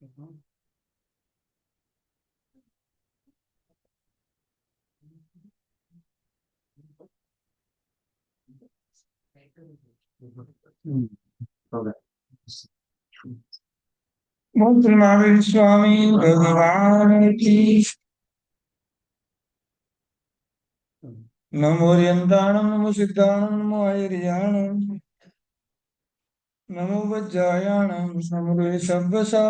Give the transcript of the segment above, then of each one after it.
बोल महावीर स्वामी भगवान की। नमो रियंताणं नमो सिद्धाणं नमो आयर्याणं नमो वज्रायाणं नमो सब्बसा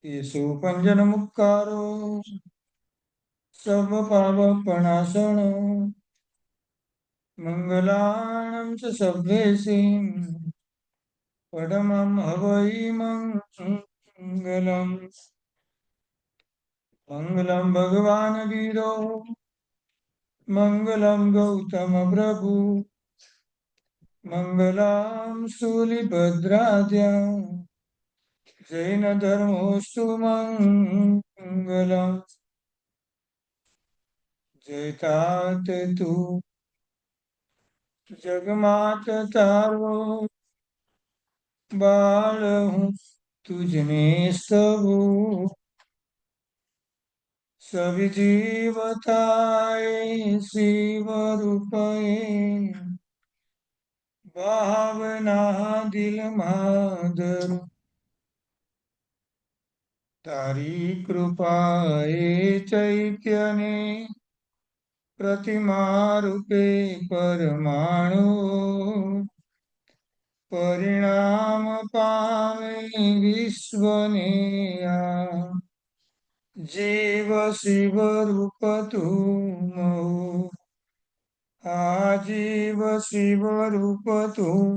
येषु पञ्जनमुक्कारो सर्वपापप्रणाशनो मङ्गलानं च सभ्येसिं परमं हवै मङ्गलम्। मङ्गलं भगवान् वीरो मङ्गलं गौतम प्रभु मङ्गलं शूलिभद्राद्या जैन धर्मोऽस्तु मङ्गलम्। जयतात तू जगमात तारो बाळ હું तुझने सबू सभी जीवताए शिव रूपए ભાવના દિલમાં ધરું તારી કૃપા એ ચૈત્યને પ્રતિમા રૂપે પરમાણુ પરિણામ પામે વિશ્વને આ જીવ શિવ રૂપ તું આ જીવ શિવ રૂપ તું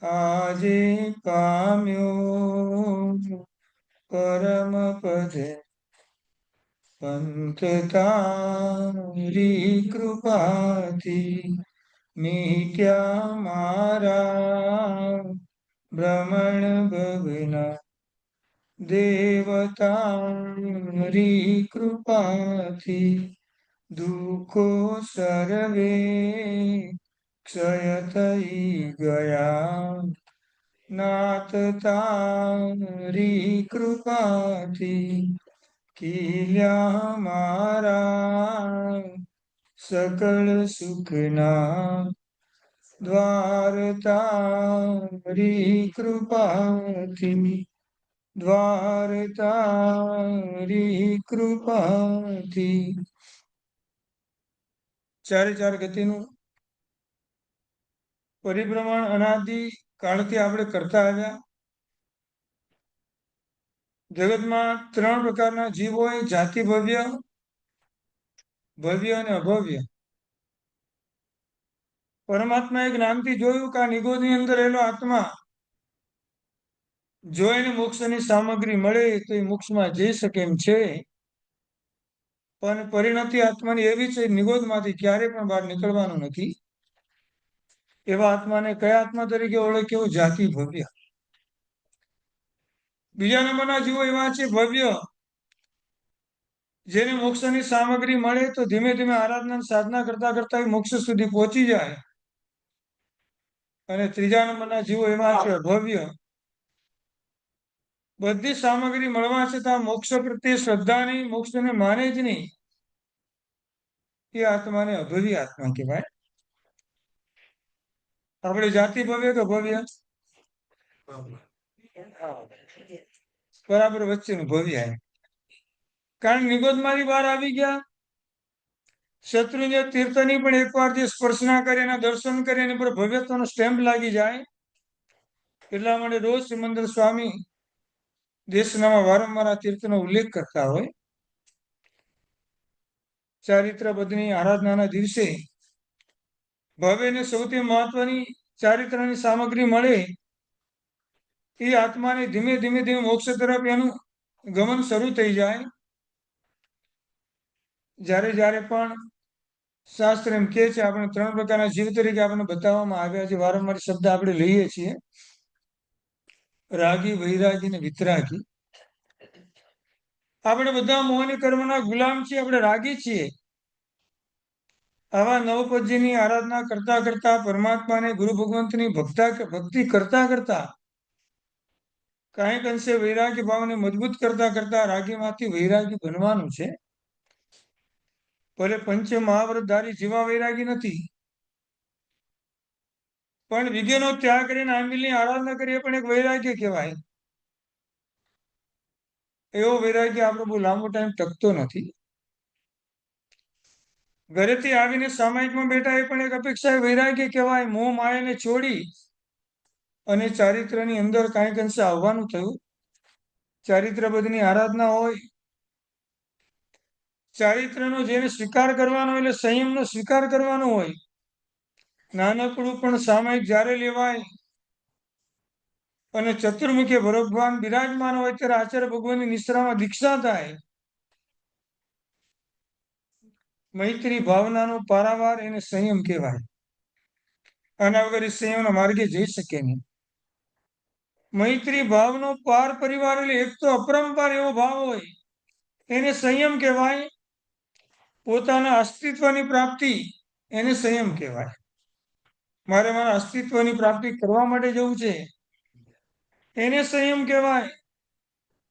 આજે પામ્યો પરમ પદે પંથ તારી કૃપાથી મીટ્યા મારા ભ્રમણ ભવના દેવતારી કૃપાથી દુઃખો સર્વે ક્ષય થઈ ગયા નાથ તારી કૃપાથી ખીલ્યા મારા સકળ સુખના દ્વાર તારી કૃપાથી દ્વાર તારી કૃપાથી ચારે ચાર ગતિનું પરિભ્રમણ અનાદિ કાળથી આપણે કરતા આવ્યા. જગતમાં ત્રણ પ્રકારના જીવ હોય, જાતિ ભવ્ય, ભવ્ય અને અભવ્ય. પરમાત્મા એક નામથી જોયું કે આ નિગોદની અંદર રહેલો આત્મા જો એને મોક્ષની સામગ્રી મળે તો એ મોક્ષમાં જઈ શકે એમ છે, પણ પરિણતિ આત્માની એવી છે નિગોદમાંથી ક્યારે પણ બહાર નીકળવાનું નથી. એવા આત્માને કયા આત્મા તરીકે ઓળખ્યો? જાતિ ભવ્ય. બીજા નંબરના જીવો એવા છે ભવ્ય, જેને મોક્ષની સામગ્રી મળે તો ધીમે ધીમે આરાધના સાધના કરતા કરતા મોક્ષ સુધી પહોંચી જાય. અને ત્રીજા નંબરના જીવો એવા છે ભવ્ય, બધી સામગ્રી મળવા છતાં મોક્ષ પ્રત્યે શ્રદ્ધા નહીં, મોક્ષને માને જ નહીં. એ આત્માને અભવ્ય આત્મા કહેવાય. આપણે જાતિ ભવ્ય કે ભવ્ય? બરાબર વચ્ચેનું ભવ્ય. કારણ નિગોદમાંથી બહાર આવી ગયા. શત્રુંજય તીર્થની પણ એકવાર જે સ્પર્શના કરે, એના દર્શન કરે, એની પર ભવ્યત્વનો સ્ટેમ્પ લાગી જાય. એટલા માટે રોજ સિમંદર સ્વામી દેશનામાં વારંવાર આ તીર્થનો ઉલ્લેખ કરતા હોય. ચારિત્ર બદની આરાધનાના દિવસે ભવ્યને સૌથી મહત્વની ચારિત્રની સામગ્રી મળે. એ આત્માને ધીમે ધીમે ધીમે મોક્ષ તરફ એનું ગમન શરૂ થઈ જાય. જ્યારે જ્યારે પણ શાસ્ત્ર એમ કહે છે, આપણે ત્રણ પ્રકારના જીવ તરીકે આપણને બતાવવામાં આવ્યા છે. વારંવાર શબ્દ આપણે લઈએ છીએ, રાગી, વૈરાગી અને વિતરાગી. આપણે બધા મોહની કર્મના ગુલામ છીએ. આપણે રાગી છીએ. આવા નવપદજીની આરાધના કરતા કરતા પરમાત્માને ગુરુ ભગવંતની ભક્તિ કરતા કરતા કાંઈક અંશે વૈરાગ્ય ભાવને મજબૂત કરતા કરતા રાગીમાંથી વૈરાગી બનવાનું છે. ભલે પંચ મહાવ્રતધારી જેવા વૈરાગી નથી, પણ વિઘ્નો ત્યાગ કરીને આંબિલની આરાધના કરીએ પણ એક વૈરાગ્ય કહેવાય. એવો વૈરાગ્ય આપણો બહુ લાંબો ટાઈમ ટકતો નથી. ઘરેથી આવીને સામાયિકમાં બેઠા એ પણ એક અપેક્ષા વૈરાગ્ય કહેવાય. મોહ માયાને છોડી અને ચારિત્રની અંદર કાંઈક અંશે આવવાનું થયું. ચારિત્રબદ્ધની આરાધના હોય, ચારિત્રનો જેને સ્વીકાર કરવાનો એટલે સંયમનો સ્વીકાર કરવાનો હોય. નાનકડું પણ સામાયિક જ્યારે લેવાય અને ચતુર્મુખી ભગવાન બિરાજમાન હોય ત્યારે આચાર્ય ભગવાનની નિશ્રામાં દીક્ષા થાય. મૈત્રી ભાવનાનો પારાવાર એને સંયમ કહેવાય. આના વગર સંયમના માર્ગે જઈ શકે નહીં. મૈત્રી ભાવનો પાર પરિવાર એટલે એક તો અપરંપાર એવો ભાવ હોય એને સંયમ કહેવાય. પોતાના અસ્તિત્વની પ્રાપ્તિ એને સંયમ કહેવાય. મારે મારા અસ્તિત્વની પ્રાપ્તિ કરવા માટે જવું છે એને સંયમ કહેવાય.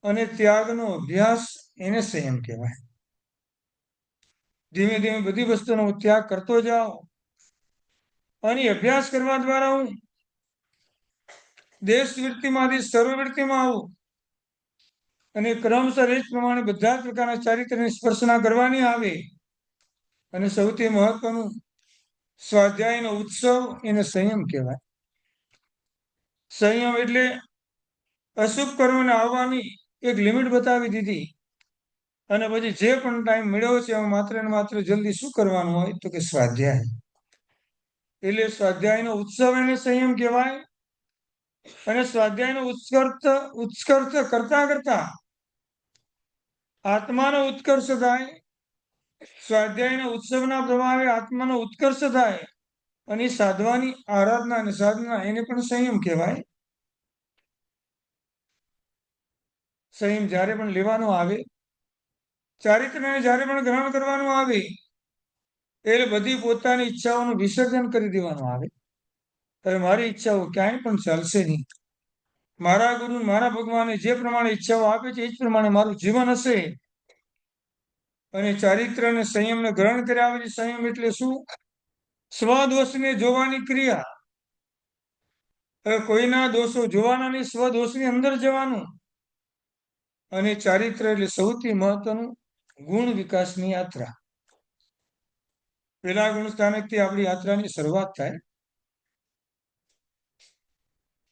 અને ત્યાગનો અભ્યાસ એને સંયમ કહેવાય. ધીમે ધીમે બધી વસ્તુનો ત્યાગ કરતો જાઓ અને અભ્યાસ કરવા દ્વારા હું દેશ વૃત્તિમાંથી સર્વવૃત્તિમાં આવું અને ક્રમશર એ જ પ્રમાણે બધા જ પ્રકારના ચારિત્ર્યની સ્પર્શના કરવાની આવે. અને સૌથી મહત્વનું સ્વાધ્યાયનો ઉત્સવ એને સંયમ કહેવાય. સંયમ એટલે અશુભ કર્મને આવવાની એક લિમિટ બતાવી દીધી અને પછી જે પણ ટાઈમ મળ્યો છે એમાં માત્ર ને માત્ર જલ્દી શું કરવાનું હોય તો કે સ્વાધ્યાય. એટલે સ્વાધ્યાયનો ઉત્સવ એને સંયમ કહેવાય. અને સ્વાધ્યાયનો ઉત્કર્ષ કરતા કરતા આત્માનો ઉત્કર્ષ થાય. સ્વાધ્યાયના ઉત્સવના પ્રભાવે આત્માનો ઉત્કર્ષ થાય અને સાધવાની આરાધના અને સાધના એને પણ સંયમ કહેવાય. સંયમ જ્યારે પણ લેવાનો આવે, ચારિત્રને જ્યારે પણ ગ્રહણ કરવાનું આવે એટલે બધી પોતાની ઈચ્છાઓનું વિસર્જન કરી દેવાનું આવે. હવે મારી ઈચ્છાઓ ક્યાંય પણ ચાલશે નહીં. મારા ગુરુ મારા ભગવાને જે પ્રમાણે ઈચ્છાઓ આપે છે એ જ પ્રમાણે મારું જીવન હશે. અને ચારિત્ર અને સંયમને ગ્રહણ કર્યા પછી સંયમ એટલે શું? સ્વદોષને જોવાની ક્રિયા. હવે કોઈના દોષો જોવાના નહીં, સ્વદોષની અંદર જવાનું. અને ચારિત્ર એટલે સૌથી મહત્વનું ગુણ વિકાસની યાત્રા. પેલા ગુણ સ્થાનકથી આપણી યાત્રાની શરૂઆત થાય.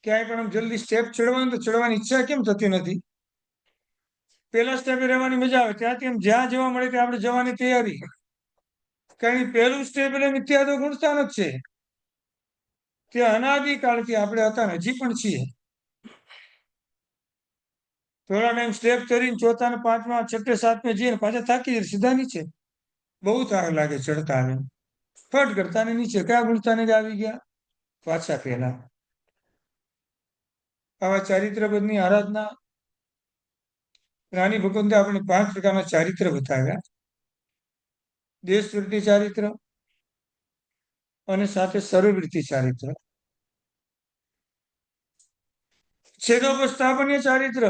ક્યાંય પણ આમ જલ્દી સ્ટેપ ચડવાનું તો ચડવાની ઈચ્છા કેમ થતી નથી? પેલા સ્ટેપે રહેવાની મજા આવે, ત્યાંથી એમ જ્યાં જવા મળે ત્યાં આપણે જવાની તૈયારી. કારણ કે પહેલું સ્ટેપ એટલે મિથ્યા તો ગુણસ્થાન જ છે. ત્યાં અનાદિકાળથી આપણે હતા ને હજી પણ છીએ. થોડા ટાઈમ સ્ટેપ ચડીને ચોથા ને પાંચમા છઠ્ઠે સાતમે જઈએ ને પાછા થાકી જાય સીધા નીચે. બહુ સારું લાગે ચડતા આવે. ફટ કરતા ને નીચે કયા ગુણસ્થાને જ આવી ગયા? પાછા પહેલા. આવા ચારિત્રબદ્ધની આરાધના રાણી ભગવંતે આપણે 5 પ્રકારના ચારિત્ર બતાવ્યા. દેશવૃત્તિ ચારિત્ર અને સાથે સર્વવૃત્તિ ચારિત્ર, છેદોપસ્થાપન્ય ચારિત્ર,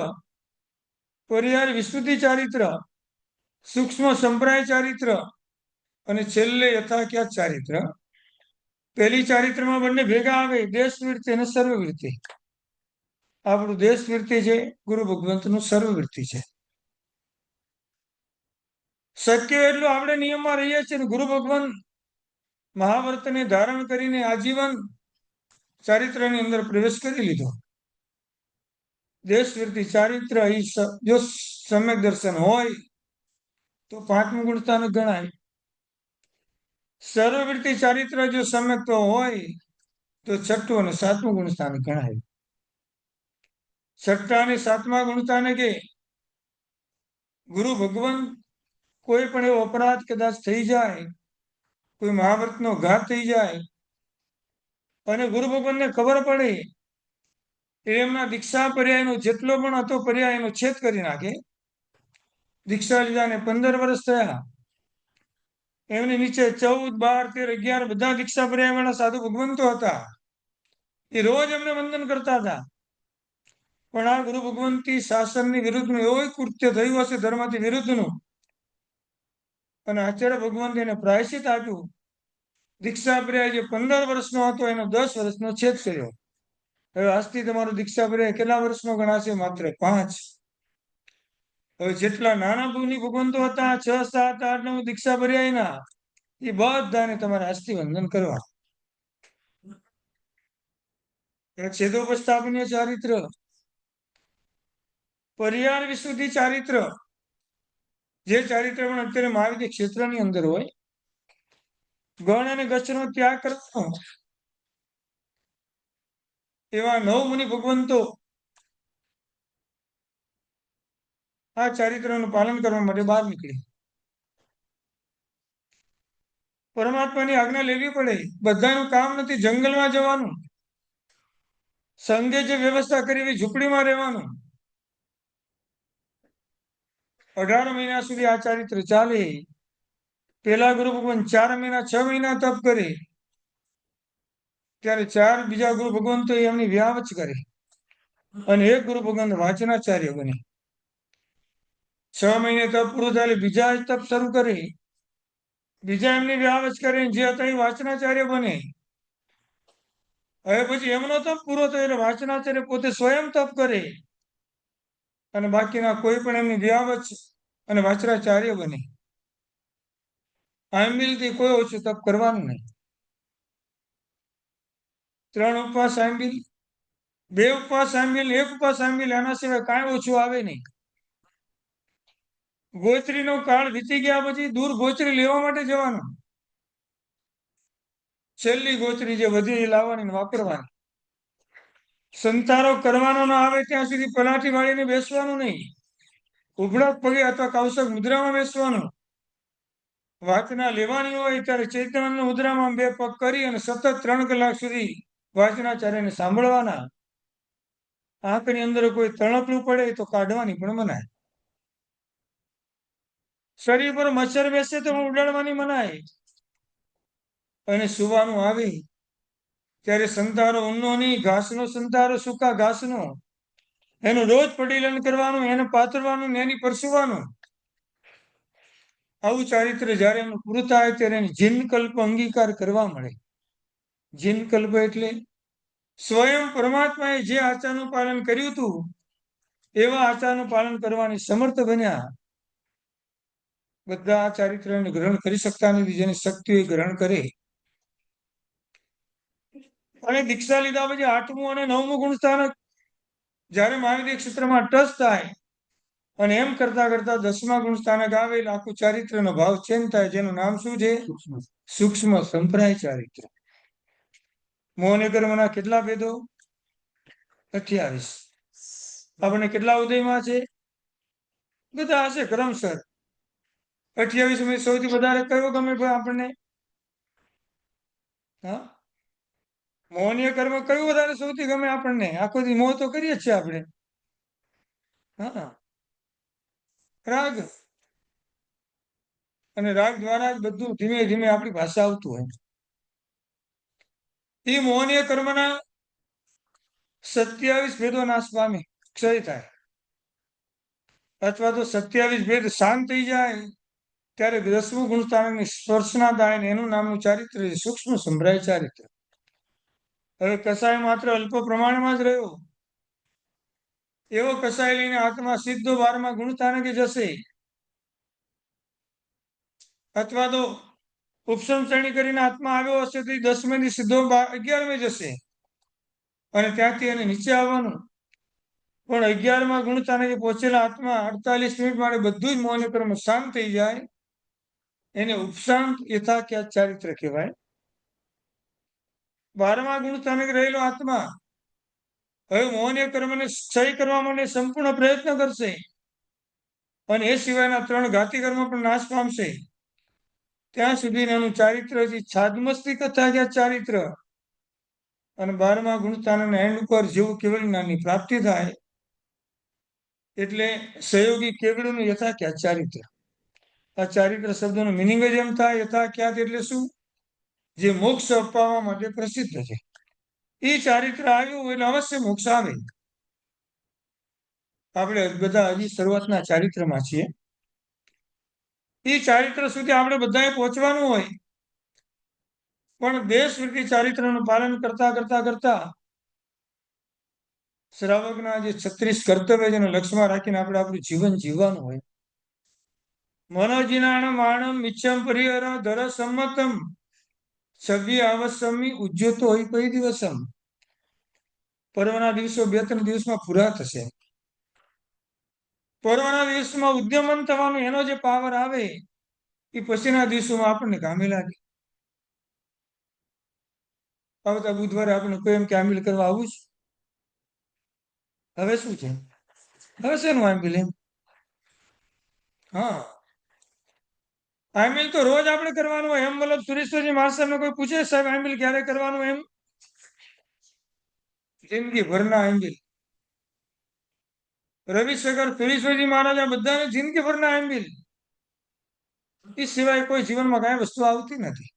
પરિહાર વિશુદ્ધિ ચારિત્ર, સૂક્ષ્મ સંપ્રાય ચારિત્ર અને છેલ્લે યથાખ્યાત ચારિત્ર. પહેલી ચારિત્રમાં બંને ભેગા આવે, દેશવૃત્તિ અને સર્વવૃત્તિ. આપણું દેશવૃત્તિ છે, ગુરુ ભગવંતનું સર્વવૃત્તિ છે. શક્ય એટલું આપણે નિયમમાં રહીએ છીએ. ગુરુ ભગવાન મહાવ્રતને ધારણ કરીને આજીવન ચારિત્રની અંદર પ્રવેશ કરી લીધો. દેશવૃત્તિ ચારિત્ર જો સમ્યક દર્શન હોય તો 5મું ગુણસ્થાન ગણાય. સર્વવૃત્તિ ચારિત્ર જો સમ્યક તો હોય તો 6ઠું અને 7મું ગુણસ્થાન ગણાય. 6ઠ્ઠા અને 7મા ગુણસ્થાને કે ગુરુ ભગવાન કોઈ પણ એવો અપરાધ કદાચ થઈ જાય, કોઈ મહાવ્રતનો ઘાત થઈ જાય અને ગુરુ ભગવાનને ખબર પડે, એમના દીક્ષા પર્યાયનો જેટલો પણ હતો પર્યાય એનો છેદ કરી નાખે. દીક્ષા લીધાને 15 વર્ષ થયા એમની નીચે 14, 12, 13, 11 બધા દીક્ષા ભર્યા વાળા સાધુ ભગવંતો હતા. એ રોજ એમને વંદન કરતા હતા. પણ આ ગુરુ ભગવંતી શાસનની વિરુદ્ધનું એવું કૃત્ય થયું હશે ધર્મથી વિરુદ્ધનું, અને આચાર્ય ભગવંતે એને પ્રાયશ્ચિત આપ્યું. દીક્ષા ભર્યા જે 15 વર્ષનો હતો એનો 10 વર્ષનો છેદ કર્યો. હવે આજથી તમારો દીક્ષા ભર્યા કેટલા વર્ષનો ગણાશે? માત્ર 5. હવે જેટલા નાના ભૂની ભગવંતો હતા 6, 7, 8, 9 દીક્ષા ભર્યા એના, એ બધાને તમારે આજથી વંદન કરવા. છેદોપસ્થાપનીય ચારિત્ર, પર્યાય વિશુદ્ધિ ચારિત્ર, જે ચારિત્ર પણ અત્યારે મહાવિદ્ય ક્ષેત્રની અંદર હોય. ગણ અને ગચ્છનો ત્યાગ કરવાનો, એવા 9 મુનિ ભગવંતો આ ચારિત્રનું પાલન કરવા માટે બહાર નીકળી. પરમાત્માની આજ્ઞા લેવી પડે. બધાનું કામ નથી જંગલમાં જવાનું, સંઘે જે વ્યવસ્થા કરી એવી ઝૂંપડીમાં રહેવાનું. 18 મહિના સુધી આ ચારિત્ર ચાલે. પેલા ગુરુ ભગવાન 4 મહિના 6 મહિના તપ કરે, ત્યારે 4 બીજા ગુરુ ભગવંતો એમની વ્યાવચ કરે, અને એક ગુરુ ભગવાન વાચનાચાર્ય બને. 6 મહિને તપ પૂરું થાય બીજા તપ શરૂ કરે, બીજા એમની વ્યાવચ કરે, જે હતા એ વાચનાચાર્ય બને. હવે પછી એમનો તપ પૂરો થયો એટલે વાચનાચાર્ય પોતે સ્વયં તપ કરે, અને બાકીના કોઈ પણ એમની વ્યાવચ અને વાચનાચાર્ય બને. આંબિલથી કોઈ ઓછું તપ કરવાનું નહીં. 3 ઉપવાસ આંબિલ, 2 ઉપવાસ આંબિલ, 1 ઉપવાસ આંબિલ, આના સિવાય કાંઈ ઓછું આવે નહીં. ગોચરીનો કાળ વીતી ગયા પછી દૂર ગોચરી લેવા માટે જવાનું. છેલ્લી ગોચરી જે વધી એ લાવવાની ને વાપરવાની. સંતારો કરવાનો ના આવે ત્યાં સુધી પલાઠી વાળીને બેસવાનું નહીં. ઉભળક પગે અથવા કૌશક મુદ્રામાં બેસવાનું. વાચના લેવાની હોય ત્યારે ચૈતન્ય મુદ્રામાં 2 પગ કરી અને સતત 3 કલાક સુધી વાચનાચાર્યને સાંભળવાના. આંખની અંદર કોઈ તણપલું પડે તો કાઢવાની પણ મનાય. શરીર પર મચ્છર બેસે તો ઉડાડવાની મનાય. અને સુવાનું આવે ત્યારે સંતારો ઊનનો નહીં, ઘાસનો સંતારો, સૂકા ઘાસનો, એનું રોજ પડીલન કરવાનું, એને પાથરવાનું ને એની પર સુવાનું. આવું ચારિત્ર જયારે એમનું પૂરું થાય ત્યારે એને જીનકલ્પ અંગીકાર કરવા મળે. જીનકલ્પ એટલે સ્વયં પરમાત્માએ જે આચારનું પાલન કર્યું હતું એવા આચારનું પાલન કરવાની સમર્થ બન્યા. બધા આ ચારિત્રને ગ્રહણ કરી શકતા નથી, જેની શક્તિ હોય ગ્રહણ કરે. અને દીક્ષા લીધા પછી 8મું અને 9મું ગુણસ્થાનક જયારે મહાવિદ્ય ક્ષેત્રમાં ટચ થાય, અને એમ કરતા કરતા 10મા ગુણસ્થાનક આવે એટલે આખું ચારિત્રનો ભાવ ચેન્જ થાય, જેનું નામ શું છે? સૂક્ષ્મ સંપ્રાય ચારિત્ર. મોહન કર્મના કેટલા ભેદો? 28. આપણને કેટલા ઉદયમાં છે? બધા હશે ક્રમસર. 28 સૌથી વધારે કયો ગમે ભાઈ આપણને? હા, મોહનીય કર્મ કયું વધારે સૌથી ગમે આપણને? આખો દી મોહ તો કરીએ જ છે આપણે. હા, રાગ. અને રાગ દ્વારા જ બધું ધીમે ધીમે આપણી ભાષા આવતું હોય. એ મોહનીય કર્મના 27 ભેદો નાશ પામે, ક્ષય થાય, અથવા તો 27 ભેદ શાંત થઈ જાય ત્યારે 10મું ગુણસ્થાનકની સ્પર્શના થાય ને એનું નામનું ચારિત્ર સૂક્ષ્મ સંભ્રાય ચારિત્ર. હવે કસાય માત્ર અલ્પ પ્રમાણમાં જ રહ્યો, એવો કસાય લઈને આત્મા સીધો 12મા ગુણસ્થાનકે જશે, અથવા તો ઉપસમ શ્રેણી કરીને આત્મા આવ્યો હશે તો 10મેથી સીધો 11મે જશે, અને ત્યાંથી એને નીચે આવવાનું. પણ 11મા ગુણસ્થાનકે પહોંચેલા આત્મા 48 મિનિટ માટે બધું જ મૌન કર્મ શાંત થઈ જાય, એને ઉપશાંત યથાખ્યાત ચારિત્ર કહેવાય. 12મા ગુણસ્થાનકે રહેલો આત્મા હવે મૌન્ય કર્મને ક્ષય કરવા માટે સંપૂર્ણ પ્રયત્ન કરશે, અને એ સિવાયના 3 ઘાતી કર્મ પણ નાશ પામશે. ત્યાં સુધી એનું ચારિત્ર છાદમસ્તી કથાખ્યાત ચારિત્ર, અને 12મા ગુણસ્થાનના એન્ડ ઉપર જેવું કેવળ જ્ઞાનની પ્રાપ્તિ થાય એટલે સહયોગી કેવળનું યથાખ્યાત ચારિત્ર. આ ચારિત્ર શબ્દનો મિનિંગ જ એમ થાય. યથા ખ્યાત એટલે શું? જે મોક્ષ અપાવવા માટે પ્રસિદ્ધ છે. એ ચારિત્ર આવ્યું એટલે અવશ્ય મોક્ષ આવે. આપણે બધા હજી શરૂઆતના ચારિત્રમાં છીએ. એ ચારિત્ર સુધી આપણે બધાએ પહોંચવાનું હોય. પણ દેશવૃત્તિ ચારિત્રનું પાલન કરતા કરતા કરતા શ્રાવકના જે 36 કર્તવ્ય છે એને લક્ષ્યમાં રાખીને આપણે આપણું જીવન જીવવાનું હોય. મનોજિનાણમ આણમ મિચ્છમ પરિહર ધર સંમતમ છવ્ય આવસમી ઉજ્જતો હોય કઈ દિવસમ. પર્વના દિવસો 2-3 દિવસમાં પૂરા થશે. પર્વના દિવસમાં ઉદ્યમન થવાનો એનો જે પાવર આવે એ પછીના દિવસોમાં આપણને કામે લાગે. આવતા બુધવારે આપણે કોઈ એમ કે આંબીલ કરવા આવું જ. હવે શું છે? હવે શેનું આંબીલ એમ? હા, આંબીલ તો રોજ આપણે કરવાનું હોય. એમ મતલબ સુરેશ્વરજી મહારાજ સાહેબને કોઈ પૂછે સાહેબ આંબીલ ક્યારે કરવાનું એમ? જિંદગી ભરના આંબીલ. રવિશંકર સુરેશ્વરજી મહારાજ આ બધાને જિંદગી ભરના આંબીલ. એ સિવાય કોઈ જીવનમાં કાંઈ વસ્તુ આવતી નથી.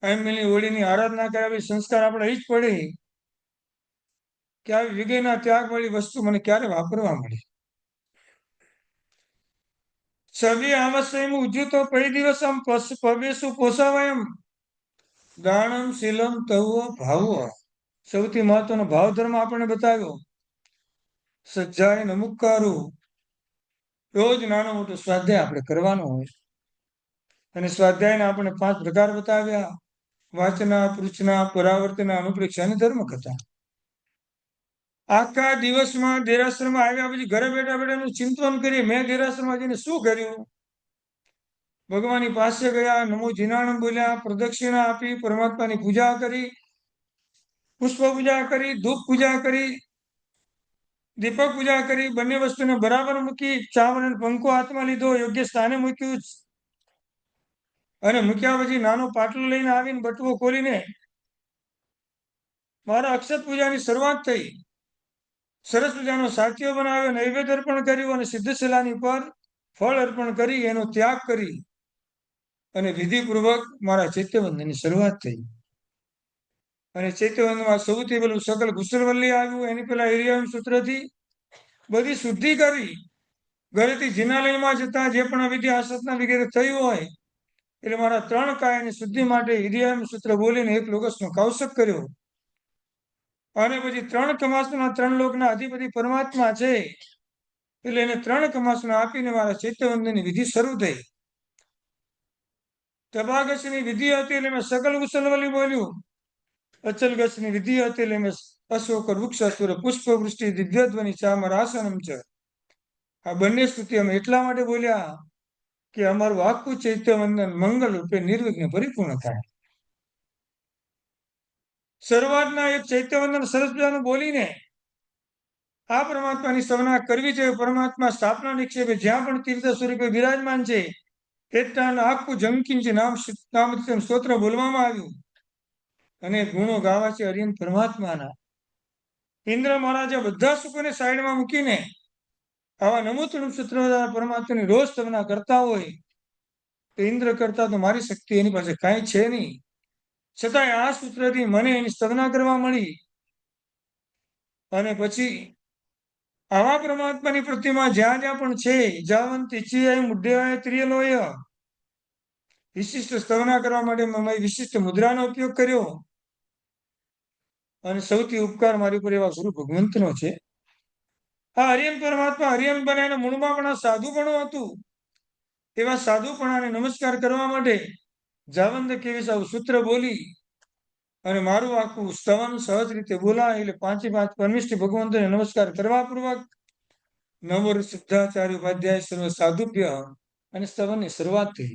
આંબીલની હોળીની આરાધના કરાવી સંસ્કાર આપણે એ જ પડે કે આવી વિજયના ત્યાગ વાળી વસ્તુ મને ક્યારે વાપરવા મળી. છબી આવશ્યમ ઉજ્જુતો કઈ દિવસ આમ પવેશું પોસાવાયમ દાણમ શીલમ તવ ભાવો. સૌથી મહત્વનો ભાવ ધર્મ આપણને બતાવ્યો. સજ્જાય નમુકારું. રોજ નાનો મોટો સ્વાધ્યાય આપણે કરવાનો હોય. અને સ્વાધ્યાયના આપણે 5 પ્રકાર બતાવ્યા. વાચના, પૃચ્છના, પરાવર્તના, અનુપ્રેક્ષા અને ધર્મકથા. આખા દિવસમાં દેરાસરમાં આવ્યા પછી ઘરે બેઠા બેઠા એનું ચિંતન કરીએ. મેં દેરાસરમાં જઈને શું કર્યું? ભગવાનની પાસે ગયા, નમો જીનાણમ બોલ્યા, પ્રદક્ષિણા આપી, પરમાત્માની પૂજા કરી, પુષ્પ પૂજા કરી, ધૂપ પૂજા કરી, દીપક પૂજા કરી, બંને વસ્તુને બરાબર મૂકી, ચાવર અને પંખો હાથમાં લીધો, યોગ્ય સ્થાને મૂક્યું. અને મૂક્યા પછી નાનો પાટલો લઈને આવીને બટવો ખોલીને મારા અક્ષત પૂજાની શરૂઆત થઈ. સરસ પૂજાનો સાચીઓ બનાવ્યો, નૈવેદ્ય અર્પણ કર્યું અને સિદ્ધશિલાની પર ફળ અર્પણ કરી એનો ત્યાગ કરી અને વિધિપૂર્વક મારા ચૈત્યવંદનની શરૂઆત થઈ. અને ચૈત્યવંદનમાં સૌથી પેલું સકલ કુશલવલ્લી આવ્યું. એની પેલા હિરિયમ સૂત્રથી બધી શુદ્ધિ કરી. ઘરેથી જિનાલયમાં જતા જે પણ વિધિ આસતના વગેરે થયું હોય એટલે મારા 3 કાયની શુદ્ધિ માટે હિરિયમ સૂત્ર બોલીને 1 લોકસનો કૌશક કર્યો. અને પછી 3 કમાસના 3 લોકના અધિપતિ પરમાત્મા છે એટલે એને 3 કમાસના આપીને મારા ચૈત્યવંદનની વિધિ શરૂ થઈ. તભાગસની વિધિ હતી એટલે મેં સકલ કુશલવલ્લી બોલ્યું. અચલગસની વિધિ હતી એટલે મેં અશોક વૃક્ષ અસુર પુષ્પ વૃષ્ટિ દિવ્યધ્વનિ ચામર આસનમ છે. આ બંને સ્તુતિ અમે એટલા માટે બોલ્યા કે અમારું આખું ચૈત્યવંદન મંગલ રૂપે નિર્વિઘ્ને પરિપૂર્ણ થાય. શરૂઆતના એક ચૈત્યવંદન સરસ મજાનું બોલીને આ પરમાત્માની સ્તવના કરવી છે. પરમાત્મા સ્થાપના નિક્ષેપે જ્યાં પણ તીર્થ સ્વરૂપે વિરાજમાન છે એટલાનું આખું જંકિંચી નામ સ્તોત્ર બોલવામાં આવ્યું. અને ગુણો ગાવા છે હરિયન પરમાત્માના. ઇન્દ્ર મહારાજે બધા સુખોને સાઈડમાં મૂકીને આવા નમૂતરૂપ સૂત્ર પરમાત્માની રોજ સ્તવના કરતા હોય તો ઇન્દ્ર કરતા તો મારી શક્તિ એની પાસે કાંઈ છે નહીં. છતાંય આ સૂત્રથી મને એની સ્તવના કરવા મળી. અને પછી આવા પરમાત્માની પ્રતિમા જ્યાં જ્યાં પણ છે જાવંતી ચિયાય મુઢ્યાય ત્રિયલોય વિશિષ્ટ સ્તવના કરવા માટે મેં વિશિષ્ટ મુદ્રાનો ઉપયોગ કર્યો. અને સૌથી ઉપકાર મારી ઉપર એવા ગુરુ ભગવંતનો છે. આ હરિયન પરમાત્મા હરિયન બને અને મૂળમાં પણ આ સાધુપણું હતું. એવા સાધુપણાને નમસ્કાર કરવા માટે જાવંત કેવી સાવ સૂત્ર બોલી અને મારું આખું સ્તવન સહજ રીતે બોલાય એટલે 5 પરમિષ્ઠ ભગવંતોને નમસ્કાર કરવા પૂર્વક નવો સિદ્ધાચાર્ય ઉપાધ્યાય સર્વ સાધુભ્ય અને સ્તવનની શરૂઆત થઈ.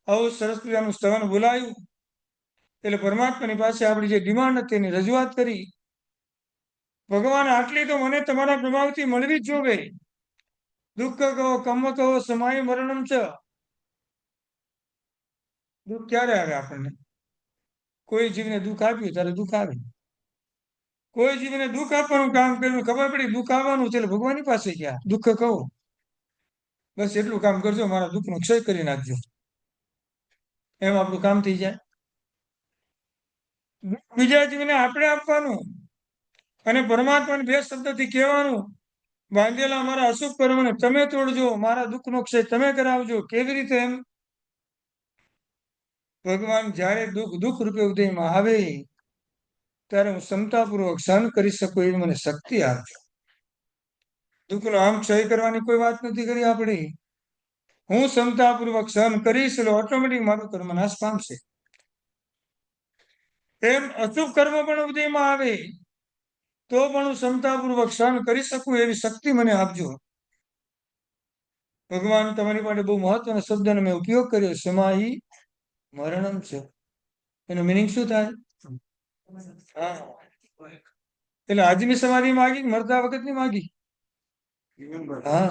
આવું સરસ મજાનું સ્તવન બોલાયું એટલે પરમાત્માની પાસે આપણી જે ડિમાન્ડ હતી એની રજૂઆત કરી. ભગવાન આટલી તો મને તમારા પ્રભાવથી મળવી જ જોવે. દુઃખ કહો કમ કહો સમાય મરણમ છે. દુઃખ ક્યારે આવે આપણને? કોઈ જીવને દુઃખ આપ્યું ત્યારે દુઃખ આવે. કોઈ જીવને દુઃખ આપવાનું કામ કર્યું ખબર પડી દુઃખ આવવાનું છે એટલે ભગવાનની પાસે ગયા દુઃખ કહો. બસ એટલું કામ કરજો, મારા દુઃખનો ક્ષય કરી નાખજો, એમ આપણું કામ થઈ જાય. બીજા જીવને આપણે આપવાનું અને પરમાત્માને બે શબ્દથી કહેવાનું, બાંધેલા મારા અશુભ કર્મને તમે તોડજો, મારા દુઃખનો ક્ષય તમે કરાવજો. કેવી રીતે? એમ ભગવાન જ્યારે દુઃખ રૂપે ઉદયમાં આવે ત્યારે હું ક્ષમતાપૂર્વક સહન કરી શકું એવી મને શક્તિ આપજો. દુઃખનો આમ ક્ષય કરવાની કોઈ વાત નથી કરી આપણે. હું ક્ષમતાપૂર્વક સહન કરીશ એટલે ઓટોમેટિક મારું કર્મ નાશ પામશે. એમ અશુભ કર્મ પણ ઉદયમાં આવે તો પણ હું ક્ષમતાપૂર્વક સહન કરી શકું એવી શક્તિ મને આપજો. ભગવાન તમારી માટે બહુ મહત્વના શબ્દનો મેં ઉપયોગ કર્યો, સમાહી મરણમ છે. એનો મિનિંગ શું થાય? હા, એટલે આજની સમાધિ માગી, મરતા વખતની માગી? હા,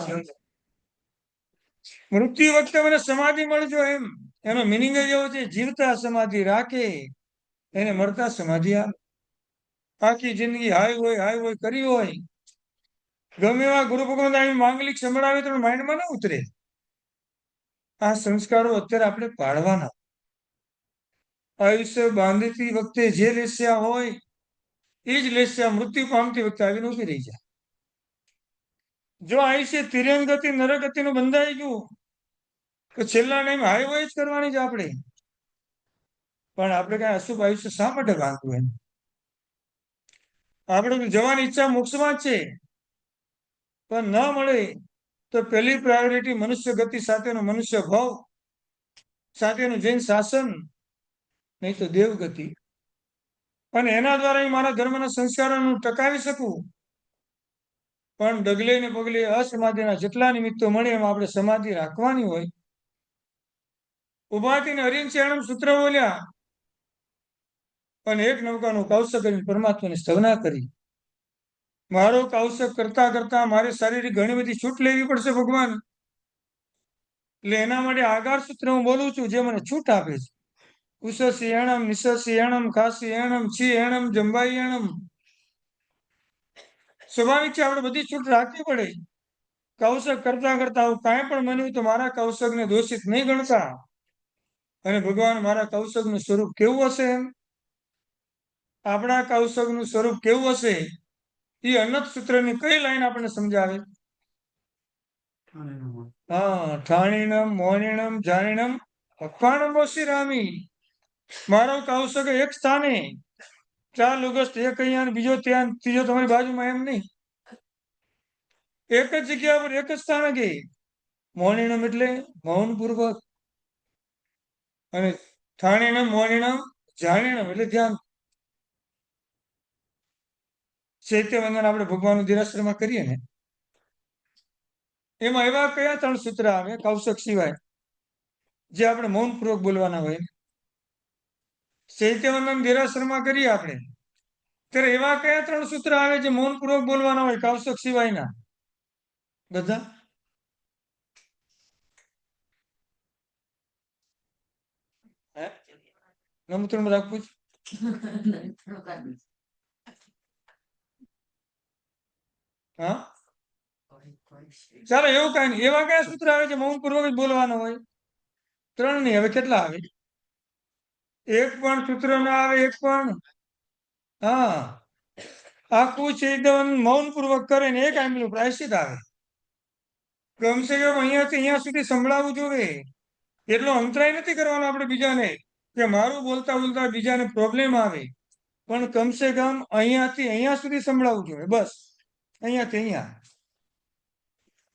મૃત્યુ વખતે મને સમાધિ મળજો એમ. એનો મિનિંગ જ એવો છે, જીવતા સમાધિ રાખે એને મળતા સમાધિ આપે. આખી જિંદગી હાય હોય કરી હોય, ગમે એવા ગુરુ ભગવાન આવી માંગલિક સંભળાવે તો માઇન્ડમાં ના ઉતરે. આ સંસ્કારો અત્યારે આપણે પાડવાના. આયુષ્ય બાંધતી વખતે જે લેસ્યા હોય એ જ લેસ્યા મૃત્યુ પામતી વખતે આવીને ઉભી રહી જાય. જો આયુષ્ય તિર્યંગતિ નરગતિનું બંધાઈ ગયું તો છેલ્લા ટાઈમ હાય હોય જ કરવાની જ આપણે. પણ આપણે કઈ અશુભ આયુષ્ય શા માટે બાંધવું? એમ આપણે તો જવાની ઈચ્છા મોક્ષમાં જ છે, પણ ન મળે તો પહેલી પ્રાયોરિટી મનુષ્ય ગતિ સાથેનો મનુષ્ય ભાવ સાથેનું જૈન શાસન, નહીં તો દેવગતિ. અને એના દ્વારા મારા ધર્મના સંસ્કારોનું ટકાવી શકું. પણ ડગલે ને પગલે અસમાધિના જેટલા નિમિત્તો મળે એમાં આપણે સમાધિ રાખવાની હોય. ઉભાથી હરિન સૂત્ર બોલ્યા અને એક નૌકાનું કૌશક કરીને પરમાત્માની સ્તવના કરી. મારો કૌશક કરતા કરતા મારે શારીરિક ઘણી બધી છૂટ લેવી પડશે ભગવાન. એટલે એના માટે આગાર સૂત્ર હું બોલું છું, જે મને છૂટ આપે છે. ઉસસી એણમ, નિસસી એણમ, ખાસી એણમ, છી એણમ, જંબાઈ એણમ. સ્વાભાવિક છે, આપણે બધી છૂટ રાખવી પડે. કૌશક કરતા કરતા હું કાંઈ પણ બન્યું તો મારા કૌશકને દોષિત નહીં ગણતા. અને ભગવાન મારા કૌશકનું સ્વરૂપ કેવું હશે? એમ આપણા કૌશકનું સ્વરૂપ કેવું હશે એ અનંત સૂત્રની કઈ લાઈન આપણને સમજાવે? હા, ઠાણીણમ મોનિણમ જાણીણમ અખવાણમ રામી. મારો કૌશક એક સ્થાને, 4 ઓગસ્ટ એક અહીંયા ને બીજો ત્યાં, ત્રીજો તમારી બાજુમાં, એમ નહીં. એક જ જગ્યા પર એક જ સ્થાનકે. મોનિણમ એટલે મૌનપૂર્વક, અને ઠાણીણમ મોનિણમ જાણીણમ એટલે ધ્યાન. ચૈત્ય વંદન આપણે ભગવાનનું દેરાસરમાં કરીએ ને, એમાં એવા કયા 3 સૂત્ર આવે કૌશક સિવાય જે આપણે મૌનપૂર્વક બોલવાના હોય? ચૈત્ય વંદન દેરાસરમાં કરીએ આપણે ત્યારે એવા કયા 3 સૂત્ર આવે જે મૌનપૂર્વક બોલવાના હોય કૌશક સિવાયના? બધા? નમૂત્રણ રાખવું હા, ચાલો એવું કઈ નહીં. એવા કયા સૂત્ર આવે છે મૌનપૂર્વક જ બોલવાનો હોય? 3 નહીં, હવે કેટલા આવે? એક પણ સૂત્ર ના આવે, એક પણ. હા, આખું ચૈતવન મૌનપૂર્વક કરે ને એક આંબીનું પ્રાયશ્ચિત આવે. કમસે કમ અહીંયાથી અહીંયા સુધી સંભળાવવું જોઈએ. એટલો અંતરાય નથી કરવાનો આપણે બીજાને કે મારું બોલતા બોલતા બીજાને પ્રોબ્લેમ આવે. પણ કમસે કમ અહીંયાથી અહીંયા સુધી સંભળાવવું જોઈએ, બસ અહીંયાથી અહીંયા.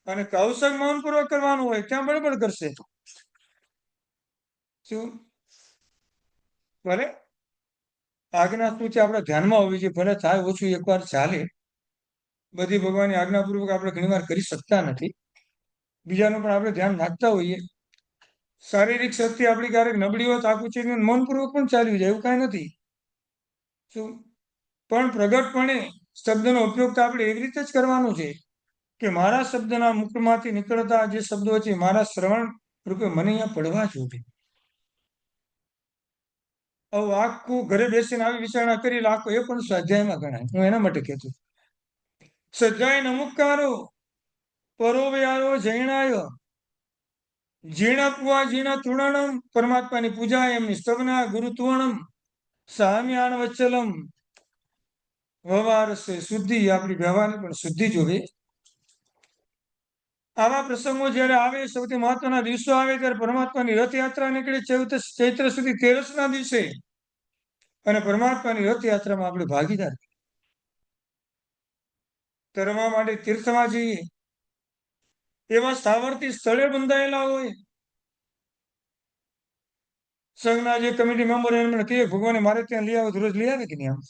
અને કૌશક મૌનપૂર્વક કરવાનું હોય ત્યાં બળબડ કરશે. શું ભલે આજ્ઞા શું છે આપણે ધ્યાનમાં હોવી જોઈએ. ભલે થાય ઓછું એકવાર ચાલે. બધી ભગવાનની આજ્ઞાપૂર્વક આપણે ઘણીવાર કરી શકતા નથી. બીજાનું પણ આપણે ધ્યાન રાખતા હોઈએ. શારીરિક શક્તિ આપણી ક્યારેક નબળી હોય તો આખું છે મૌનપૂર્વક પણ ચાલ્યું જાય, એવું કાંઈ નથી. શું પણ પ્રગટપણે શબ્દનો ઉપયોગ તો આપણે એવી રીતે જ કરવાનો છે કે મારા શબ્દના મુખમાંથી નીકળતા જે શબ્દો છે મારા શ્રવણ રૂપે મને અહીંયા પડવા જોઈએ. હવે આખું ઘરે બેસીને આવી વિચારણા કરી આખો એ પણ સ્વાધ્યાયમાં ગણાય. હું એના માટે કહેતો સ્વાધ્યાય નમુકારો પરોવ્યારો જૈણાય જીર્ણપુઆ જીર્ણ તુણણમ, પરમાત્માની પૂજા, એમની સ્તવના ગુરુત્વણમ, સામ્યાણ વચ્ચલમ, વ્યવહાર છે શુદ્ધિ, આપણી વ્યવહારની પણ શુદ્ધિ જોવે. આવા પ્રસંગો જ્યારે આવે, સૌથી મહત્વના દિવસો આવે, ત્યારે પરમાત્માની રથયાત્રા નીકળે ચૈત્ર સુધી 13ના દિવસે, અને પરમાત્માની રથયાત્રામાં આપણે ભાગીદાર તરવા માટે તીર્થમાં જઈએ. એવા સાવરથી સ્થળે બંધાયેલા હોય, સંઘના જે કમિટી મેમ્બર એમને કહીએ ભગવાને મારે ત્યાં લઈ આવો તો રોજ લઈ આવે કે નહીં? આમ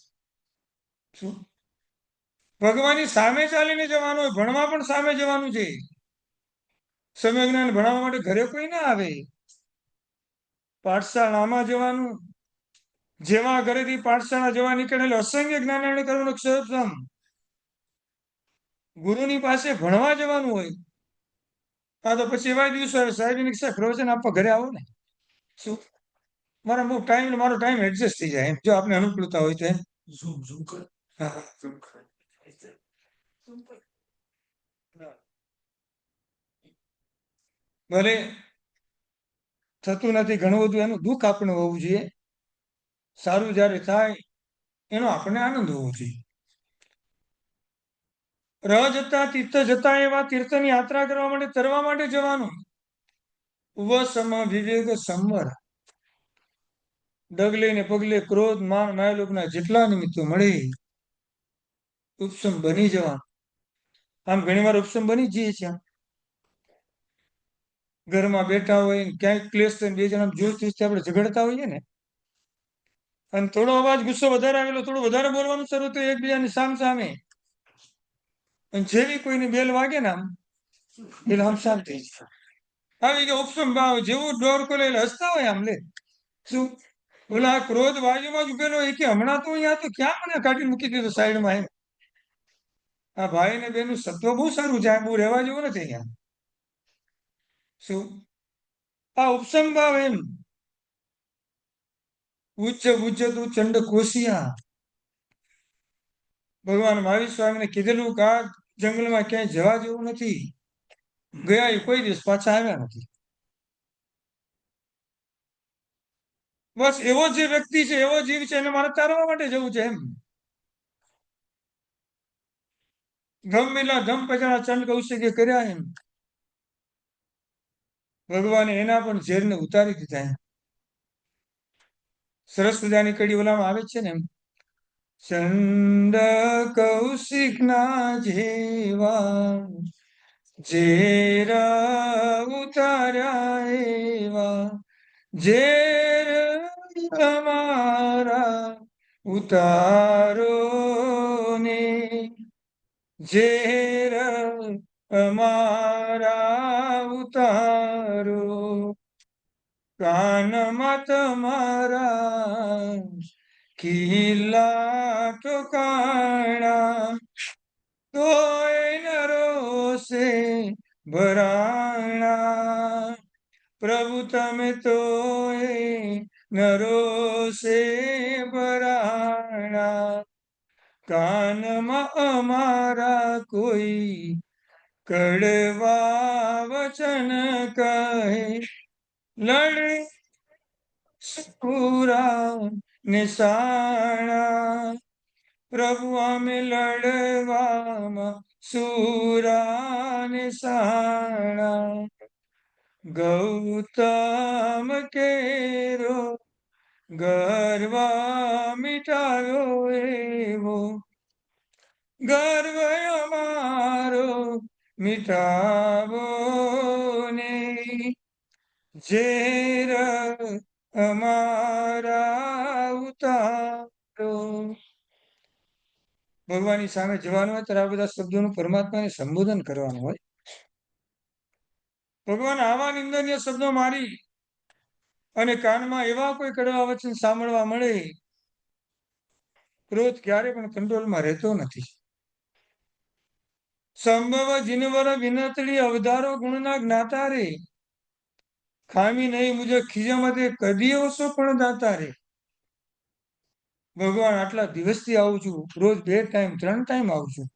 શું ભગવાનની સામે ચાલીને જવાનું હોય, ભણવા પણ સામે જવાનું છે. સમય જ્ઞાન ભણાવવા માટે ઘરે કોઈ ના આવે, પાઠશાળામાં જવાનું. જેવા ઘરેથી પાઠશાળા જવા નીકળેલ અસંખ્ય જ્ઞાન કરવાનું ક્ષરસમ, ગુરુની પાસે ભણવા જવાનું હોય. આ તો પછી એવા દિવસો સાહેબ પ્રવચન આપવા ઘરે આવો ને, શું મારા મારો ટાઈમ એડજસ્ટ થઈ જાય, જો આપને અનુકૂળતા હોય તો એમ હા, ભલે થતું નથી ઘણું બધું, એનું દુઃખ આપણે હોવું જોઈએ. સારું જયારે થાય એનો આપણને આનંદ હોવો જોઈએ. જતા તીર્થ જતા, એવા તીર્થની યાત્રા કરવા માટે તરવા માટે જવાનું. વસમ વિવેક સંવર, ડગલે ને પગલે ક્રોધ માન માયલોકના જેટલા નિમિત્તો મળે, ઉપસમ બની જવાનું. આમ ઘણી વાર ઉપસમ બની જઈએ છીએ. ઘરમાં બેઠા હોય, ક્યાંક ક્લેશ થઈને બે જણા જોશ આપણે ઝઘડતા હોઈએ ને, અને થોડો અવાજ ગુસ્સો વધારે આવેલો, થોડું વધારે બોલવાનું શરૂ થયું એકબીજાની સામે. અને જેવી કોઈની બેલ વાગે ને આમ, એટલે આમ શાંતિ આવી ગયા. ઉપસમ ભાવ જેવું ડોર ખોલે હસતા હોય આમ, લે શું ઓલા ક્રોધ બાજુમાં જ ઉભેલો હોય કે હમણાં તો અહીંયા તો ક્યાં મને કાઢી મૂકી દીધો સાઈડમાં એમ. આ ભાઈ ને બેનું સત્વ બહુ સારું છે, બહુ રહેવા જેવું નથી અહીંયા. શું આ ઉપસમ ભાવ એમ. ઉચ્ચ તું ચંડ કોશિયા, ભગવાન મહાવીર સ્વામીને કીધેલું કે આ જંગલમાં ક્યાંય જવા જેવું નથી. ગયા એ કોઈ દિવસ પાછા આવ્યા નથી. બસ એવો જે વ્યક્તિ છે, એવો જીવ છે, એને મારે તારવા માટે જવું છે એમ. ગમેલા ધમ પછાડા ચંડ કૌશિકે કર્યા એમ. ભગવાને એના પણ ઝેરને ઉતારી દીધા એમ. સરસ મજાની કડી ઓલામાં આવે છે ને એમ, ચંડ કૌશિક ના જેવા ઝેર ઉતાર્યા એવા, ઝેર અમારા ઉતારો ને, ઝેર અમારા ઉતારો, કાનમાં તમારા કિલ્લા ઠોકાણા, તોય નરોસે ભરાણા. પ્રભુ તમે તોય નરોસે ભરાણા, કાનમાં અમારા કોઈ કડવા વચન કહે, લડે પૂરા નિશાણા. પ્રભુ અમે લડવામાં સુરા નિશાણા, ગૌતમ કેરો ગર્વ મિટાવ્યો એવો, ગર્વ અમારો મિટાવો ને, ઝેર અમારા ઉતારો. ભગવાનની સામે જવાનું હોય ત્યારે આ બધા શબ્દોનું પરમાત્માને સંબોધન કરવાનું હોય. ભગવાન આવા નિંદનીય શબ્દો મારી અને કાનમાં એવા કોઈ કડવા વચન સાંભળવા મળે, ક્રોધ ક્યારે પણ કંટ્રોલમાં રહેતો નથી. સંભવ જીનવર વિનતડી અવધારો ગુણના જ્ઞાતા રે, ખામી નહીં મુજબ ખીજામાં કદી ઓછો પણ દાતા રે. ભગવાન આટલા દિવસથી આવું છું, રોજ 2 ટાઈમ 3 ટાઈમ આવું છું,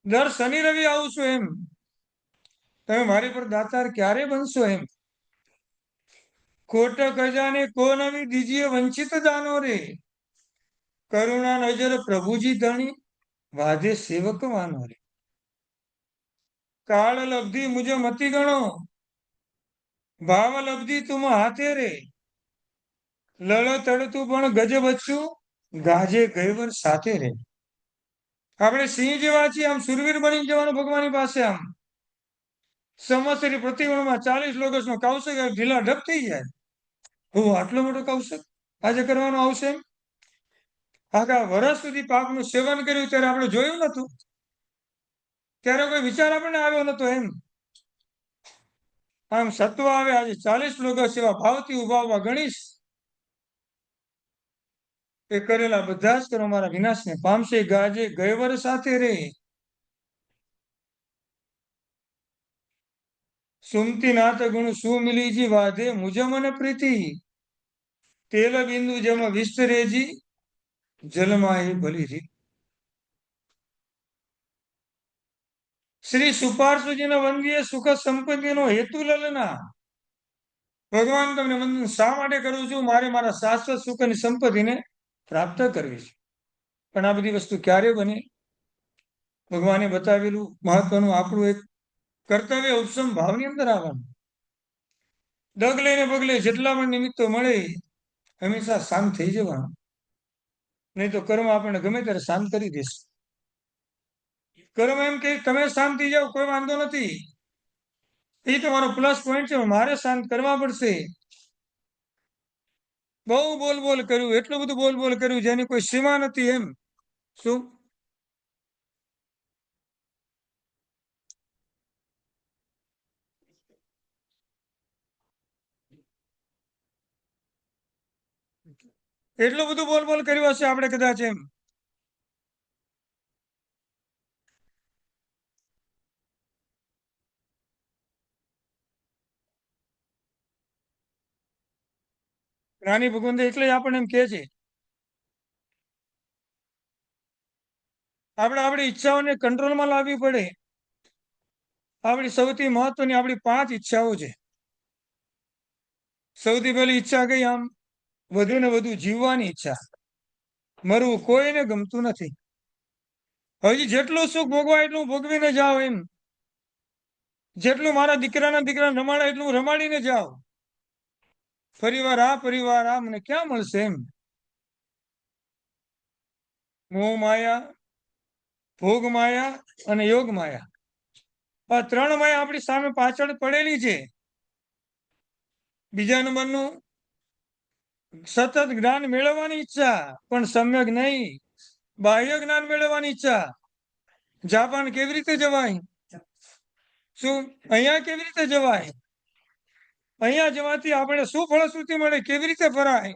દર શનિ રવિ આવું છું એમ. તમે મારી પર દાતાર ક્યારે બનશો એમ. खोट खजाने को नवी दीजिए वंचित दानो रे। करुणा नजर प्रभु जी धनी वादे सेवक वानो रे। काल लब्धि मुझे मति गणो भाव लब्धि तुम हाथे रे। લળ તળતું પણ ગજ બચ્ચું ગાજે ગયવર સાથે રે. આપણે સિંહ જેવા છીએ, આમ સુરવીર બની જવાનું ભગવાનની પાસે. આમ સંવત્સરી પ્રતિવર્ણમાં 40 લોગસનો કૌશિક ઢીલા ઢપ થઈ જાય. હું આટલો મોટો કૌશિક આજે કરવાનો આવશે એમ? આખા વર્ષ સુધી પાપનું સેવન કર્યું ત્યારે આપણે જોયું નતું, ત્યારે કોઈ વિચાર આપણને આવ્યો નતો એમ. આમ સત્વ આવે આજે 40 લોગસ એવા ભાવથી ઉભા ઉભા ગણીશ એ કરેલા બધા જ કર્મ મારા વિનાશને પામશે. ગાજે ગયવર સાથે રે. સુમતી નાથ ગુણ સુમિલીજી વાધે મુજ મન પ્રીતિ. તેલ બિંદુ જમ વિસ્તરેજી જલમાએ ભલી રી. શ્રી સુપાર્શ્વજીના વંદીએ સુખ સંપત્તિનો હેતુ લલના. ભગવાન તમને વંદન શા માટે કરું છું? મારે મારા શાશ્વત સુખ અને સંપત્તિને પ્રાપ્ત કરવી છે. પણ આ બધી વસ્તુ ક્યારે બને? ભગવાને બતાવેલું મહત્વનું આપણું એક કર્તવ્ય ઉપસમ ભાવની અંદર આવવાનું. ડગલે ને પગલે જેટલા પણ નિમિત્તો મળે હંમેશા શાંત થઈ જવાનું. નહીં તો કર્મ આપણને ગમે ત્યારે શાંત કરી દેશે. કર્મ એમ કે તમે શાંત થઈ જાઓ, કોઈ વાંધો નથી, એ તમારો પ્લસ પોઈન્ટ છે. મારે શાંત કરવા પડશે. બહુ બોલ બોલ કર્યું, એટલું બધું બોલ બોલ કર્યું જેની કોઈ સીમા નથી એમ. શું? એટલું બધું બોલ બોલ કર્યું હશે આપણે કદાચ એમ. જ્ઞાની ભગવંત એટલે જ આપણને એમ કે છે આપણે આપણી ઈચ્છાઓને કંટ્રોલમાં લાવવી પડે. આપણી સૌથી મહત્વની આપણી 5 ઈચ્છાઓ છે. સૌથી પહેલી ઈચ્છા કઈ? આમ વધુ ને વધુ જીવવાની ઈચ્છા. મરવું કોઈને ગમતું નથી. હજી જેટલું સુખ ભોગવાય એટલું ભોગવીને જાઓ એમ. જેટલું મારા દીકરા રમાડે એટલું રમાડીને જાઓ. પરિવાર આ મને ક્યાં મળશે એમ. મોહ માયા, ભોગ માયા અને યોગ માયા, આ 3 માયા આપણી સામે પાછળ પડેલી છે. બીજા નંબરનું સતત જ્ઞાન મેળવવાની ઈચ્છા, પણ સમ્યક નહીં, બાહ્ય જ્ઞાન મેળવવાની ઈચ્છા. જાપાન કેવી રીતે જવાય? શું અહીંયા કેવી રીતે જવાય? અહીંયા જવાથી આપણે શું ફળશ્રુતિ મળે? કેવી રીતે ફરાય?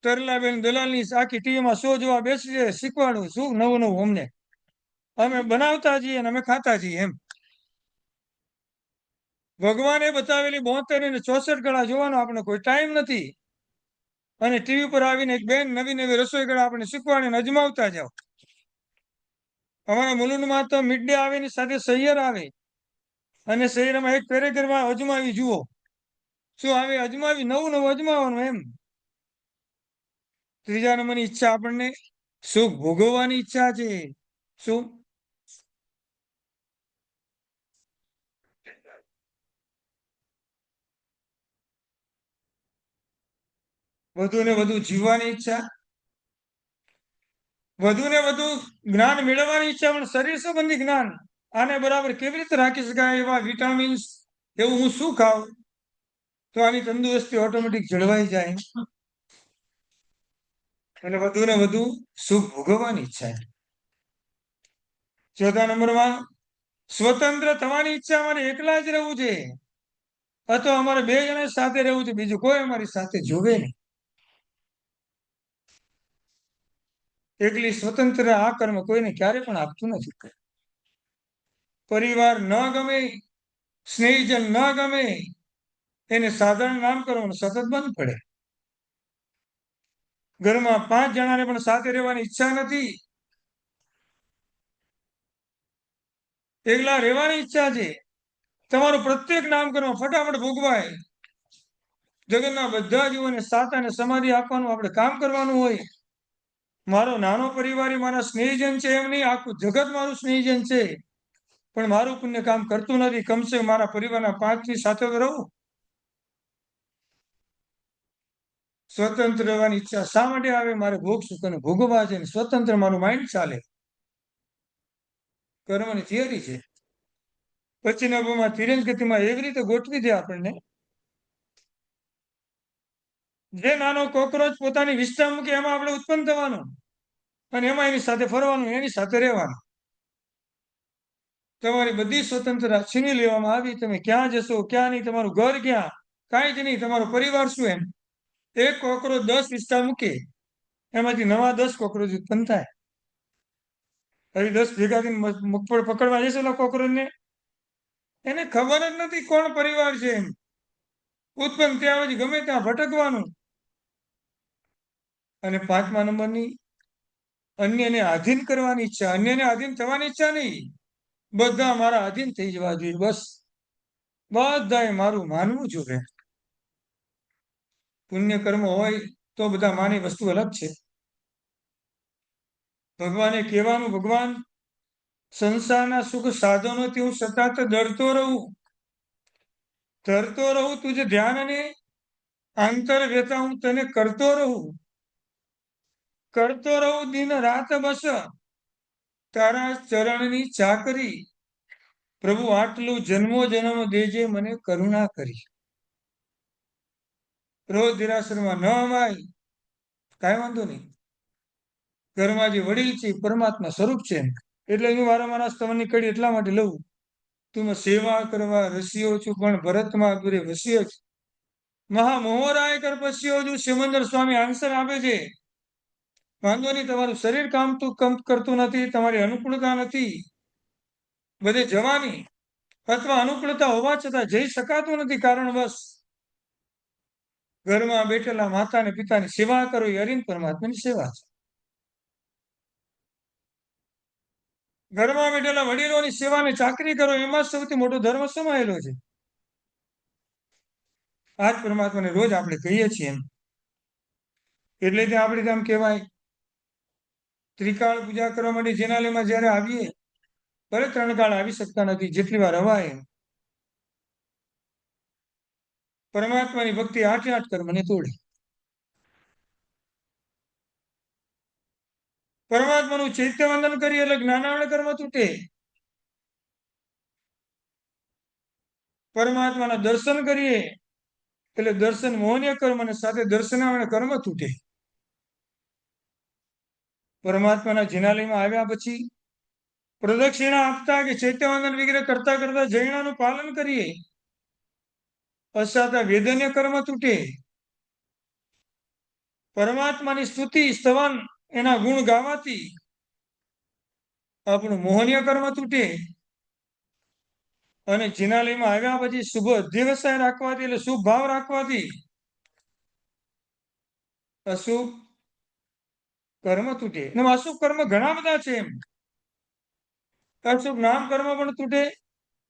તરલાબેન દલાલની આખી ટીવીમાં શો જોવા બેસી જાય, શીખવાડું શું નવું નવું અમને. અમે બનાવતા જઈએ અને અમે ખાતા જઈએ એમ. ભગવાને બતાવેલી 72 અને 64 કળા જોવાનો આપણે કોઈ ટાઈમ નથી. અને ટીવી પર આવીને એક બેન નવી નવી રસોઈ કળા આપણે શીખવાડીને અજમાવતા જાઓ. અમારા મુલુંડમાં તો મિડ ડે આવે એની સાથે સૈયર આવે, અને સૈયરમાં એક પેરેગ્રાફ અજમાવી જુઓ. શું આવે? અજમાવી નવું નવું અજમાવવાનું એમ. ત્રીજા નંબરની ઈચ્છા આપણને સુખ ભોગવવાની ઈચ્છા છે. શું? વધુ ને વધુ જીવવાની ઈચ્છા, વધુ ને વધુ જ્ઞાન મેળવવાની ઈચ્છા. પણ શરીર સંબંધી જ્ઞાન આને બરાબર કેવી રીતે રાખી શકાય? એવા વિટામિન્સ, એવું હું શું ખાઉં તો આની તંદુરસ્તી ઓટોમેટિક જળવાઈ જાય? અને વધુ ને વધુ સુખ ભોગવવાની ઈચ્છા. ચોથા નંબરમાં સ્વતંત્ર થવાની ઈચ્છા. અમારે એકલા જ રહેવું છે, અથવા અમારે 2 જણા સાથે રહેવું છે, બીજું કોઈ અમારી સાથે જોવે નહીં. એકલી સ્વતંત્ર આ કર્મ કોઈને ક્યારે પણ આપતું નથી. પરિવાર ન ગમે, સ્નેહીજન ન ગમે, એને સાધારણ નામકરણ સતત બંધ પડે. ઘરમાં 5 જણાને પણ સાથે રહેવાની ઈચ્છા નથી, એકલા રહેવાની ઈચ્છા છે. તમારું પ્રત્યેક નામકરણ ફટાફટ ભોગવાય. જગતના બધા જીવોને સાતાને સમાધિ આપવાનું આપણે કામ કરવાનું હોય. મારો નાનો પરિવાર મારા સ્નેહીજન છે એમ નહીં, આખું જગત મારું સ્નેહીજન છે, પણ મારું પુણ્ય કામ કરતું નથી. કમસે મારા પરિવારના 5 સાથે તો રહું. સ્વતંત્ર રહેવાની ઈચ્છા શા માટે આવે? મારે ભોગ સુખ અને ભોગવવા છે. સ્વતંત્ર મારું માઇન્ડ ચાલે. કર્મની થિયરી છે. પછીના ભાવમાં તિરંજ ગતિમાં એવી રીતે ગોઠવી દે આપણને, જે નાનો કોકરોચ પોતાની વિષ્ઠા મૂકે એમાં આપણે ઉત્પન્ન થવાનું, અને એમાં એની સાથે ફરવાનું, એની સાથે રહેવાનું. તમારી બધી સ્વતંત્રતા છીનવી લેવામાં આવી. તમે ક્યાં જશો, ક્યાં નહીં, તમારું ઘર ક્યાં, કાંઈ જ નહીં, તમારો પરિવાર શું. એમ એક કોકરોચ 10 વિષ્ઠા મૂકે, એમાંથી નવા 10 કોકરોચ ઉત્પન્ન થાય. હવે 10 ભેગા થઈને મગફળ પકડવા જશે કોકરોચને, એને ખબર જ નથી કોણ પરિવાર છે. એમ ઉત્પન્ન ત્યાં પછી ગમે ત્યાં ભટકવાનું. અને 5મા નંબરની અન્યને આધીન કરવાની ઈચ્છા. અન્યને આધીન થવાની ઈચ્છા નહીં, બધા મારા આધીન થઈ જવા જોઈએ. બસ બધાએ મારું માનવું જોઈએ. પુણ્ય કર્મ હોય તો બધા માની, વસ્તુ અલગ છે. ભગવાને કહેવાનું, ભગવાન સંસારના સુખ સાધનોથી હું સતત ડરતો રહું, તુજે ધ્યાન અને આંતર વ્યથા હું તને કરતો રહું દિન રાત બસ તારા ચરણની ચાકરી. પ્રભુ આટલું જન્મો જન્મ દેજે મને કરુણા કરી. રોજ દેરાસરમાં ન અવાય, કાંઈ વાંધો નહીં. ઘરમાં જે વડીલ છે પરમાત્મા સ્વરૂપ છે, એટલે હું વારંવાર સ્તવનની કડી એટલા માટે લઉં. તું સેવા કરવા રસ્યો છું, પણ ભરતમાં તુરે વસ્યો છું. મહામોહરાય કર પસ્યો છું. સિમંદર સ્વામી આન્સર આપે છે, વાંધો નહીં, તમારું શરીર કામ કરતું નથી, તમારી અનુકૂળતા નથી, બધે જવાની અથવા અનુકૂળતા હોવા છતાં જઈ શકાતું નથી કારણવશ. ઘરમાં બેઠેલા માતા અને પિતાની સેવા કરો એ હરિન પરમાત્માની સેવા છે. ઘરમાં બેઠેલા વડીલોની સેવાને ચાકરી કરો, એમાં સૌથી મોટો ધર્મ સમાયેલો છે. આ જ પરમાત્માને રોજ આપણે કહીએ છીએ. એમ એટલે ત્યાં આપણે આમ કહેવાય, ત્રિકાળ પૂજા કરવા માટે જેનાલયમાં જ્યારે આવીએ, ભલે 3 કાળ આવી શકતા નથી, જેટલી વાર અવાય પરમાત્માની ભક્તિ 8 કર્મને તોડે. પરમાત્માનું ચૈત્ય વંદન કરીએ એટલે જ્ઞાનાવળ કર્મ તૂટે. પરમાત્માના દર્શન કરીએ એટલે દર્શન મોહનીય કર્મ અને સાથે દર્શનાવળ કર્મ તૂટે. પરમાત્માના જિનાલયમાં આવ્યા પછી પ્રદક્ષિણા આપતા કે ચૈત્યવંદન વગેરે કરતા કરતા જૈનાનું પાલન કરીએ, પશ્ચાત વેદન્ય કર્મ તૂટે. પરમાત્માની સ્તુતિ સ્તવન એના ગુણ ગાવાથી આપણું મોહનીય કર્મ તૂટે. અને જિનાલયમાં આવ્યા પછી શુભ અધ્યવસાય રાખવાથી, એટલે શુભ ભાવ રાખવાથી અશુભ કર્મ તૂટે. અશુભ કર્મ ઘણા બધા છે. એમ અશુભ નામ કર્મ પણ તૂટે,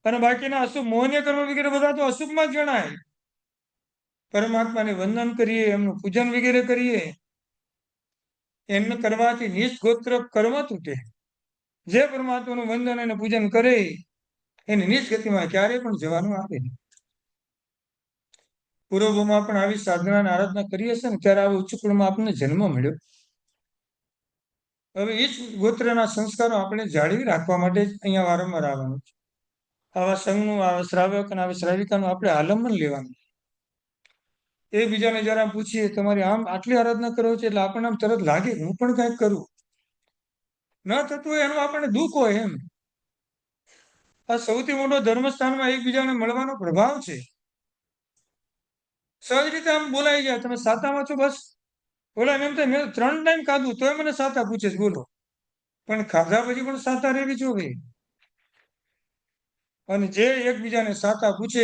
અને બાકીના અશુભ મોહનીય કર્મ વગેરે બધા તો અશુભમાં જ ગણાય. પરમાત્માને વંદન કરીએ, એમનું પૂજન વગેરે કરીએ, એમને કરવાથી નિષ્ગોત્ર કર્મ તૂટે. જે પરમાત્માનું વંદન અને પૂજન કરે એને નીચ ગતિમાં ક્યારેય પણ જવાનું આવે નહીં. પૂર્વમાં પણ આવી સાધનાની આરાધના કરી હશે ને, ત્યારે આવા ઉચ્ચ કુળમાં આપણને જન્મ મળ્યો. હવે એ જ ગોત્રના સંસ્કારો આપણે જાળવી રાખવા માટે અહીંયા વારંવાર આવવાનું છે. આવા સંઘનું, આવા શ્રાવક અને આવા શ્રાવિકાનું આપણે આલંબન લેવાનું. એકબીજાને જરા પૂછીએ, તમારી આમ આટલી આરાધના કરો છે, એટલે આપણને આમ તરત લાગે હું પણ કંઈક કરું. ન થતું હોય એનું આપણને દુઃખ હોય. એમ આ સૌથી મોટો ધર્મસ્થાનમાં એકબીજાને મળવાનો પ્રભાવ છે. સહજ રીતે આમ બોલાઈ જાય, તમે સાતામાં છો, બસ બોલાય એમ થાય, મેં 3 ટાઈમ ખાધું તોય મને સાતા પૂછે છે, બોલો. પણ ખાધા પછી પણ સાતા રહેવી જોઈએ. અને જે એકબીજાને સાતા પૂછે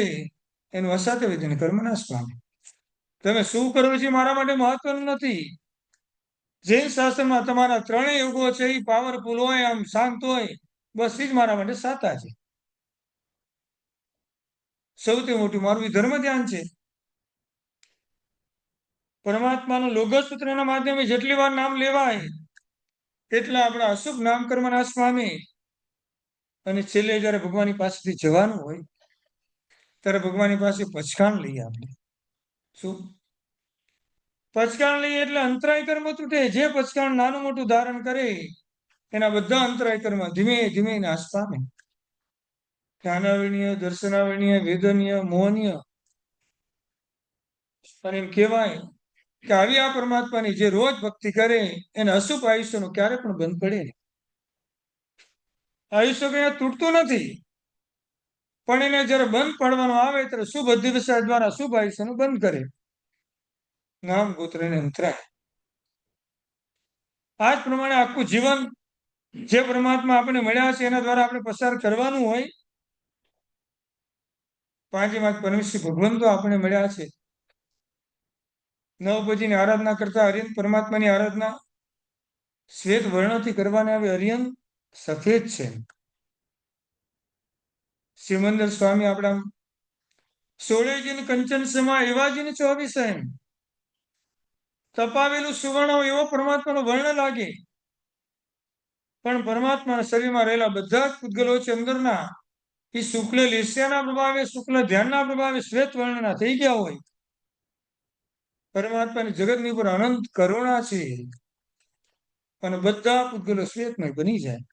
એનું અસાતે હોય તેને કર્મનાશ પામે. તમે શું કરો છો મારા માટે મહત્વનું નથી. જૈન શાસ્ત્રમાં તમારા 3 યુગો છે એ પાવરફુલ હોય, આમ શાંત હોય, બસ એ જ મારા માટે સાતા છે. સૌથી મોટું મારું એ ધર્મ ધ્યાન છે. પરમાત્માનું લોગસ સૂત્રના માધ્યમે જેટલી વાર નામ લેવાય એટલા આપણા અશુભ નામકર્મ નાશ પામે. અને છેલ્લે જયારે ભગવાનની પાસેથી જવાનું હોય ત્યારે ભગવાનની પાસે પચકાણ લઈએ આપણે. શું પચકાણ લઈએ? એટલે અંતરાય કર્મ તૂટે. જે પચકાણ નાનું મોટું ધારણ કરે એના બધા અંતરાય કર્મ ધીમે ધીમે નાશ પામે. જ્ઞાનાવરણીય, દર્શનાવરણીય, વેદનીય, મોહનીય. અને એમ કહેવાય કે આવી આ પરમાત્માની જે રોજ ભક્તિ કરે એને અશુભ આયુષ્યનું ક્યારે પણ બંધ પડે નહીં. આયુષ્ય કઈ તૂટતું નથી, પણ એને જયારે બંધ પાડવાનો આવે ત્યારે શુભ અધ્યવસાય દ્વારા શુભ આયુષ્યનું બંધ કરે. નામ ગોત્ર ને અંતરાય. આ જ પ્રમાણે આખું જીવન જે પરમાત્મા આપણે મળ્યા છે એના દ્વારા આપણે પસાર કરવાનું હોય. પાંચેમાં પરમેશ્વર ભગવંતો આપણે મળ્યા છે. નવપતિની આરાધના કરતા હરિયન પરમાત્માની આરાધના શ્વેત વર્ણથી કરવાને આવે. હરિયન સફેદ છે. સિમંદર સ્વામી આપણા સોળેજીન કંચન સમા એવાજીને 24 એમ તપાવેલું સુવર્ણ એવો પરમાત્માનો વર્ણ લાગે, પણ પરમાત્માના શરીરમાં રહેલા બધા જ પૂતગલો છે અંદરના, એ શુક્લ લેસ્યાના પ્રભાવે, શુક્લ ધ્યાનના પ્રભાવે શ્વેત વર્ણના થઈ ગયા હોય. પરમાત્માની જગતની ઉપર અનંત કરુણા છે અને બધા પૂતગલો શ્વેતમય બની જાય.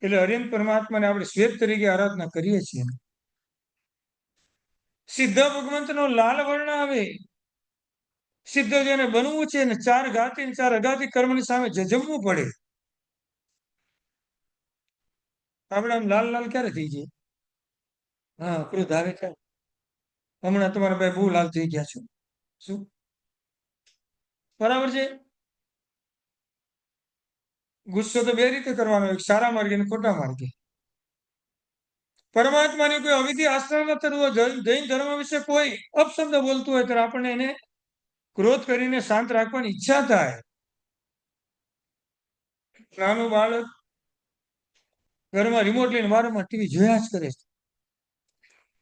એટલે હરિયન પરમાત્માને આપણે શ્વેત તરીકે આરાધના કરીએ છીએ. સિદ્ધ ભગવંતનો લાલ વર્ણ આવે. સિદ્ધ જેને બનવું છે ને 4 ઘાતી 4 અઘાતી કર્મની સામે જજમવું પડે. આપણે આમ લાલ લાલ ક્યારે થઈ જાય? હા, ક્રોધ આવે ક્યારે? હમણાં તમારા ભાઈ બહુ લાલ થઈ ગયા છો. શું બરાબર છે? ગુસ્સો તો બે રીતે કરવાનો, એક સારા માર્ગે અને ખોટા માર્ગે. પરમાત્માની કોઈ અવિધિ આશ્રય ન કરવો. જૈન ધર્મ વિશે કોઈ અપશબ્દ બોલતું હોય ત્યારે આપણને એને ક્રોધ કરીને શાંત રાખવાની ઈચ્છા થાય. નાનું બાળક ઘરમાં રિમોટ લઈને વારંવાર ટીવી જોયા જ કરે છે.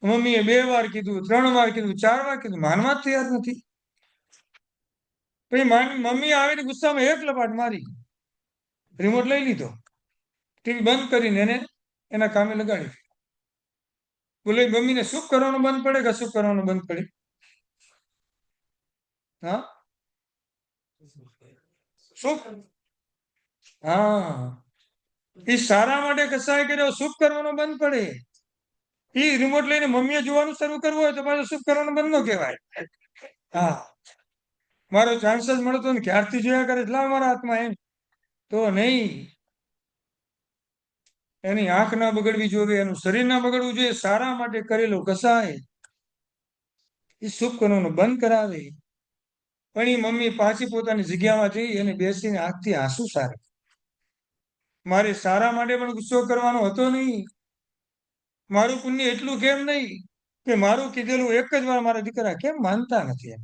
મમ્મીએ 2 વાર કીધું, 3 વાર કીધું, 4 વાર કીધું, માનવા જ તૈયાર નથી. પછી મમ્મી આવીને ગુસ્સામાં એક લપાટ મારી, રિમોટ લઈ લીધો, ટીવી બંધ કરીને એને એના કામે લગાડી. બોલે મમ્મીને સુખ કરવાનું બંધ પડે કે અશુભ કરવાનું બંધ પડે? હા, સુખ. હા, એ સારા માટે કસાય કર્યો, શુભ કરવાનું બંધ પડે. એ રિમોટ લઈને મમ્મીએ જોવાનું શરૂ કરવું હોય તો પાછું શુભ કરવાનું બંધ ન કહેવાય. હા, મારો ચાન્સ જ મળતો ને ક્યારથી જોયા કરે એટલા મારા હાથમાં એમ તો નહીં. એની આંખ ના બગડવી જોઈએ, એનું શરીર ના બગડવું જોઈએ. સારા માટે કરેલો કસાય એ શુભ કરવાનું બંધ કરાવે. પણ એ મમ્મી પાછી પોતાની જગ્યામાં જઈ અને બેસીને આંખથી આંસુ સારે. મારે સારા માટે પણ ગુસ્સો કરવાનો હતો નહીં. મારું પુણ્ય એટલું કેમ નહીં કે મારું કીધેલું એક જ વાર મારા દીકરા કેમ માનતા નથી? એમ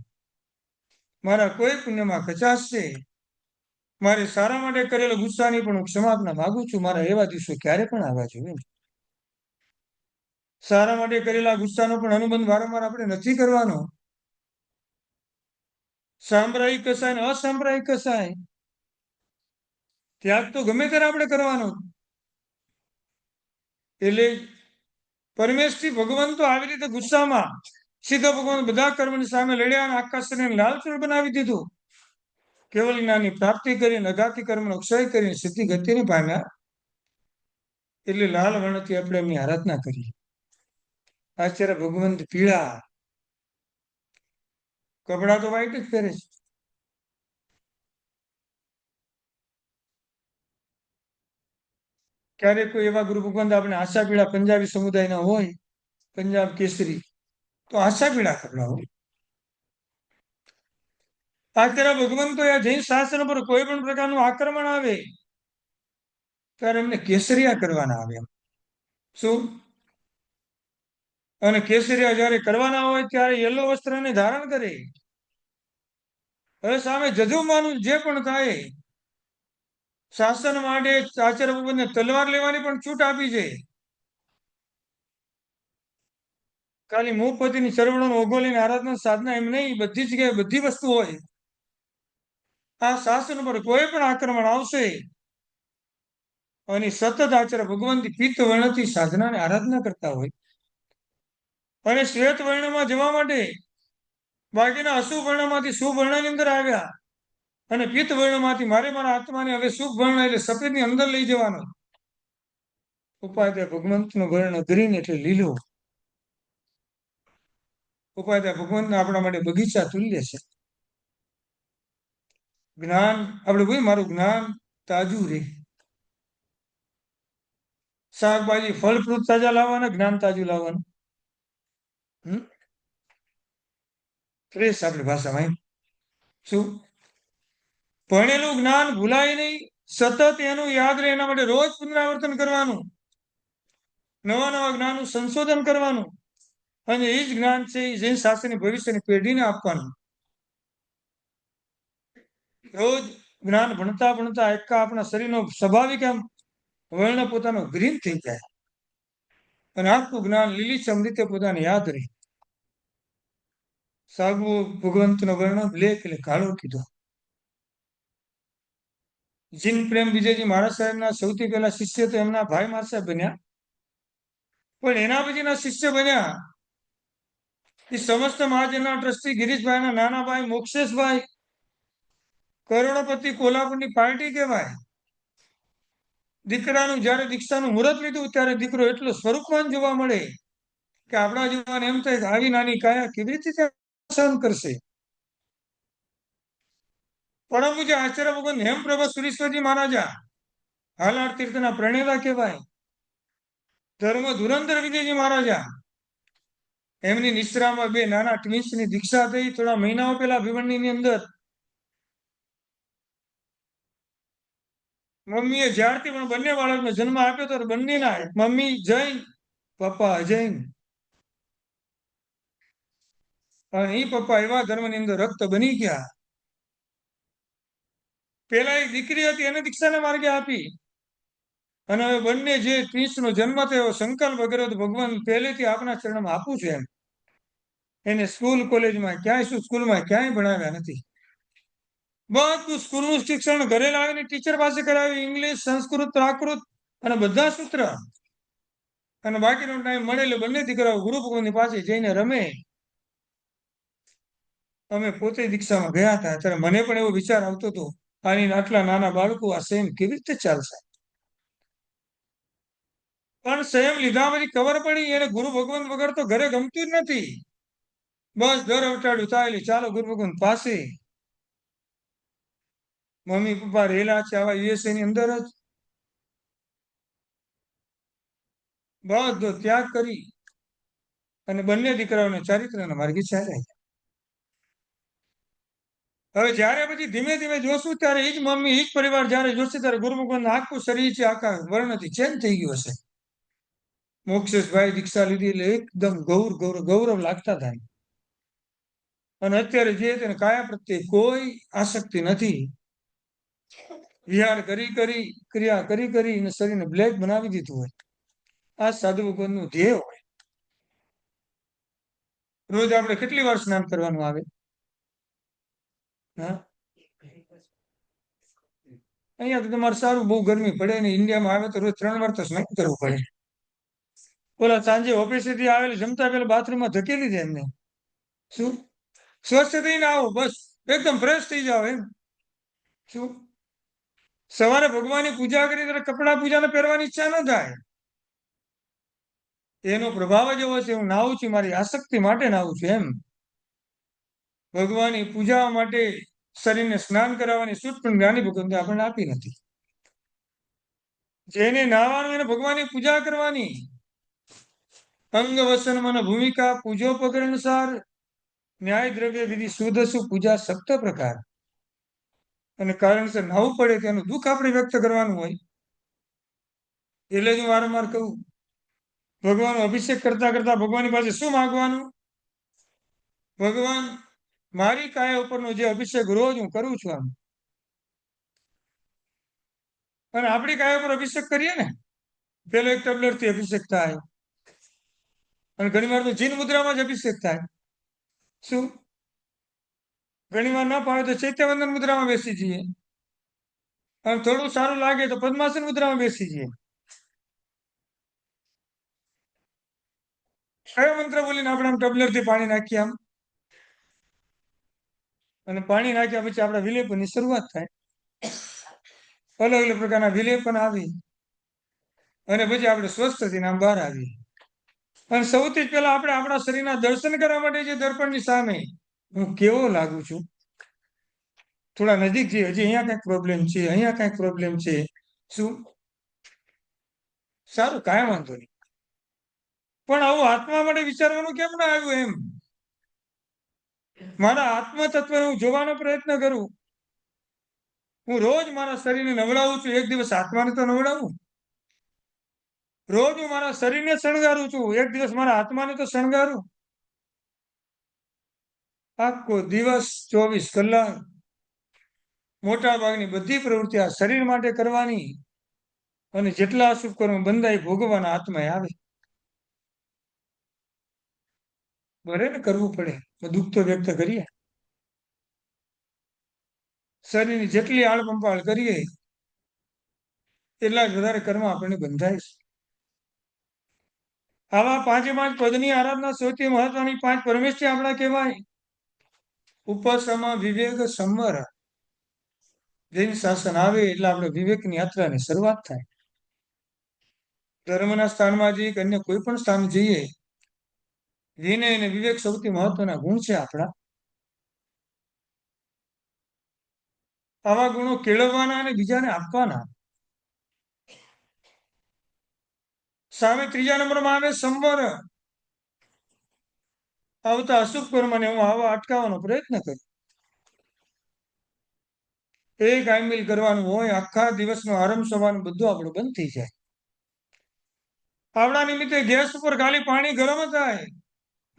મારા કોઈ પુણ્યમાં કચાશ છે. મારે સારા માટે કરેલો ગુસ્સાની પણ હું ક્ષમાપના માગું છું. મારા એવા દિવસો ક્યારે પણ આવવા જોઈએ. સારા માટે કરેલા ગુસ્સાનો પણ અનુબંધ વારંવાર આપણે નથી કરવાનો. સાંપ્રદાયિક કસાય ને અસાંપ્રદાયિક કસાય ત્યાગ તો ગમે ત્યારે આપણે કરવાનો. એટલે પરમેશથી ભગવાન તો આવી રીતે ગુસ્સામાં સીધા ભગવાન બધા કર્મની સામે લડ્યા અને આખા શરીરને લાલચૂળ બનાવી દીધું. કેવલ જ્ઞાનની પ્રાપ્તિ કરીને અગાતી કર્મનો ક્ષય કરીને સિદ્ધિ ગતિને પામ્યા. એટલે લાલ વર્ણથી આપણે એમની આરાધના કરીએ. આચાર્ય ભગવંત પીળા કપડા તો વ્હાઈટ જ પહેરે છે. ક્યારેક કોઈ એવા ગુરુ ભગવંત આપણે આશા પીળા પંજાબી સમુદાયના હોય, પંજાબ કેસરી, તો આશા પીળા કપડા હોય. આચાર્ય ભગવંતો જૈન શાસન પર કોઈ પણ પ્રકારનું આક્રમણ આવે ત્યારે એમને કેસરિયા કરવાના આવે. શું? અને કેસરિયા જયારે કરવાના હોય ત્યારે યલો વસ્ત્રને ધારણ કરે. હવે સામે જજુમાનું જે પણ થાય, શાસન માટે આચાર્ય ભગવંતને તલવાર લેવાની પણ છૂટ આપી છે. ખાલી મુખપતિની ચરવણો ઓગોલીને આરાધના સાધના એમ નહીં, બધી જગ્યાએ બધી વસ્તુ હોય. આ શાસન પર કોઈ પણ આક્રમણ આવશે અને સતત આચરે ભગવાન પિત્ત વર્ણથી સાધનાને આરાધના કરતા હોય અને શ્વેત વર્ણમાં જવા માટે બાકીના અશુભ વર્ણમાંથી શુભ વર્ણની અંદર આવ્યા અને પિત્ત વર્ણમાંથી મારા આત્માને હવે શુભ વર્ણ એટલે સફેદની અંદર લઈ જવાનો ઉપાય. ભગવંતનો વર્ણ ગ્રીન એટલે લીલો. ઉપાય ભગવંત આપણા માટે બગીચા તુલ્ય છે. જ્ઞાન આપણે ભાઈ મારું જ્ઞાન તાજું રે. શાકભાજી ફળ ફ્રૂટ તાજા લાવવાના, જ્ઞાન તાજું લાવવાનું. ફ્રેશ આપણી ભાષામાં એમ. શું ભણેલું જ્ઞાન ભૂલાય નહીં, સતત એનું યાદ રહે એના માટે રોજ પુનરાવર્તન કરવાનું, નવા નવા જ્ઞાનનું સંશોધન કરવાનું અને એ જ જ્ઞાન છે એ જૈન શાસ્ત્રની ભવિષ્યની પેઢીને આપવાનું. રોજ જ્ઞાન ભણતા ભણતા એકા આપણા શરીરનો સ્વાભાવિક એમ વર્ણ પોતાનો ગ્રીન થઈ જાય અને આખું જ્ઞાન લીલીછમ રીતે પોતાને યાદ રહે. સાગુ ભગવંતનો વર્ણ બ્લેક એટલે કાળો કીધો. જીન પ્રેમ વિજયજી મહારાજ સાહેબના સૌથી પહેલા શિષ્ય તો એમના ભાઈ મહારાજ સાહેબ બન્યા, પણ એના પછીના શિષ્ય બન્યા એ સમસ્ત મહાજનના ટ્રસ્ટી ગિરીશભાઈના નાના ભાઈ મોક્ષેશભાઈ, કરોડપતિ કોલ્હાપુરની પાર્ટી કહેવાય. દીકરાનું જયારે દીક્ષાનું મુહૂર્ત લીધું ત્યારે દીકરો એટલો સ્વરૂપવાન જોવા મળે કે આપણા જીવન એમ થાય કે આવી નાની કાયા કેવી રીતે સહન કરશે. પરમ પૂજ્ય આચાર્ય ભગવાન હેમપ્રભા સુરેશ્વરજી મહારાજા હાલાર તીર્થના પ્રણેલા કહેવાય. ધર્મ ધુરંધર વિજયજી મહારાજા એમની નિશ્રામાં બે નાના ટ્વિન્સની દીક્ષા થઈ થોડા મહિનાઓ પહેલા ભિવંડીની અંદર. મમ્મીએ જ્યારથી પણ બંને બાળકનો જન્મ આપ્યો તો બંનેના મમ્મી જૈન, પપ્પા અજૈન. અને એ પપ્પા એવા ધર્મની અંદર રક્ત બની ગયા. પેલા એક દીકરી હતી એને દીક્ષાને માર્ગે આપી અને હવે બંને જે ટ્વિન્સનો જન્મ થયો સંકલ્પ વગેરે ભગવાન પહેલેથી આપના ચરણમાં આપું છું એમ. એને સ્કૂલ કોલેજમાં ક્યાંય શું સ્કૂલમાં ક્યાંય ભણાવ્યા નથી. બધું સ્કૂલનું શિક્ષણ ઘરે લાવીને ટીચર પાસે કરાવ્યું, ઇંગ્લિશ, સંસ્કૃત, પ્રાકૃત અને બધા સૂત્ર. અને બાકીનો ટાઈમ મળે એટલે બંને દીકરાઓ ગુરુ ભગવાનની પાસે જઈને રમે. અમે પોતે દીક્ષામાં ગયા હતા ત્યારે મને પણ એવો વિચાર આવતો હતો આની આટલા નાના બાળકો આ સેમ કેવી રીતે ચાલશે. પણ સંયમ લીધા પછી ખબર પડી એને ગુરુ ભગવાન વગર તો ઘરે ગમતું જ નથી. બસ દર અવટાડ્યું થાય એટલે ચાલો ગુરુ ભગવાન પાસે. મમ્મી પપ્પા રહેલા છે આવા યુએસએ ની અંદર જ. બધો ત્યાગ કરી અને બંને દીકરાઓને ચારિત્રના માર્ગે ચાલ્યા. હવે જયારે પછી ધીમે ધીમે જોશું ત્યારે એ જ મમ્મી એ જ પરિવાર જયારે જોશે ત્યારે ગુરુ ભગવાન આખું શરીર છે આખા વર્ણથી ચેન્જ થઈ ગયું હશે. મોક્ષેશભાઈ દીક્ષા લીધી એટલે એકદમ ગૌરવ લાગતા થાય. અને અત્યારે જે તેને કાયા પ્રત્યે કોઈ આસક્તિ નથી. વિહાર કરી ક્રિયા કરી અને શરીરને બ્લેક બનાવી દીધું હોય. આ સાધુ ભગવાનનું ધ્યેય હોય. રોજ આપણે કેટલી વાર સ્નાન કરવાનું આવે? હા, અહીંયા તો તમારે સારું બહુ ગરમી પડે ને ઇન્ડિયામાં આવે તો રોજ 3 વાર તો સ્નાન કરવું પડે. ઓલા સાંજે ઓફિસેથી આવેલા જમતા પેલા બાથરૂમમાં ધકેલી દે એમને. શું સ્વચ્છ થઈને આવો, બસ એકદમ ફ્રેશ થઈ જાઓ એમ. શું સવારે ભગવાનની પૂજા કરી ત્યારે કપડા પૂજાને પહેરવાની ઈચ્છા ન થાય. એનો પ્રભાવ જ એવો છે હું નાવું છું મારી આસક્તિ માટે નાવું છું એમ. ભગવાનની પૂજા માટે શરીરને સ્નાન કરાવવાની છૂટ પણ જ્ઞાની ભગવંતે આપણને આપી નથી. જેને નાવાનું એને ભગવાનની પૂજા કરવાની. અંગ વસન મન ભૂમિકા પૂજોપકરણ અનુસાર ન્યાય દ્રવ્ય વિધિ શુદ્ધ પૂજા સપ્ત પ્રકાર. અને કારણસર નાવું પડે તેનું દુઃખ આપણે વ્યક્ત કરવાનું હોય. એટલે જ હું વારંવાર કહું ભગવાનનો અભિષેક કરતા કરતા ભગવાનની પાસે શું માંગવાનું? ભગવાન મારી કાયા ઉપરનો જે અભિષેક રોજ હું કરું છું આમ. અને આપણી કાયા ઉપર અભિષેક કરીએ ને પેલો એક ટબલરથી અભિષેક થાય, અને ઘણી વાર તો જીન મુદ્રામાં જ અભિષેક થાય. શું? ઘણી વાર ના ફાવે તો ચૈત્યવંદન મુદ્રામાં બેસી જઈએ. અને થોડું સારું લાગે તો પદ્માસન મુદ્રામાં બેસી જઈએ. કયો મંત્ર બોલીને આપણે આમ ટબલરથી પાણી નાખીએ આમ, અને પાણી નાખ્યા પછી આપણા વિલેપનની શરૂઆત થાય. અલગ અલગ પ્રકારના વિલેપન આવી અને પછી આપણે સ્વસ્થ થઈને આમ બહાર આવીએ. અને સૌથી જ પહેલા આપણે આપણા શરીરના દર્શન કરવા માટે જે દર્પણની સામે હું કેવો લાગુ છું, થોડા નજીક છે, હજી અહીંયા કંઈક પ્રોબ્લેમ છે, અહીંયા કંઈક પ્રોબ્લેમ છે. શું? સારું, કાંઈ વાંધો નહીં. પણ આવું આત્મા માટે વિચારવાનું કેમ ના આવ્યું એમ? મારા આત્મ તત્વને હું જોવાનો પ્રયત્ન કરું. હું રોજ મારા શરીરને નવડાવું છું, એક દિવસ આત્માને તો નવડાવું. રોજ હું મારા શરીરને શણગારું છું, એક દિવસ મારા આત્માને તો શણગારું. આખો દિવસ 24 કલાક મોટા ભાગની બધી પ્રવૃત્તિ આ શરીર માટે કરવાની, અને જેટલા અશુભ કર્મ બંધાય ભોગવવાના આત્માએ આવે. બરે ને, કરવું પડે. દુઃખ તો વ્યક્ત કરીએ. શરીરની જેટલી આળપંપાળ કરીએ એટલા જ વધારે કર્મ આપણને બંધાય છે. આવા પાંચે પાંચ પદની આરાધના સૌથી મહત્વની પાંચ પરમેશ્વરી આપણા કહેવાય. ઉપસમા વિવેક સંવર. જૈન શાસન આવે એટલે આપણે વિવેકની યાત્રાની શરૂઆત થાય. ધર્મના સ્થાનમાં જઈએ કે અન્ય કોઈ પણ સ્થાન જઈએ, વિનય અને વિવેક સૌથી મહત્વના ગુણ છે આપણા. આવા ગુણો કેળવવાના અને બીજાને આપવાના. સામે ત્રીજા નંબરમાં આવે સંવર. આવતા અશુભ કર્મને હું આવા અટકાવવાનો પ્રયત્ન કરું. એક આઈમિલ કરવાનું હોય, આખા દિવસનો આરંભ સવાનું બધું આપણું બંધ થઈ જાય. આપણા નિમિત્તે ગેસ ઉપર ખાલી પાણી ગરમ થાય,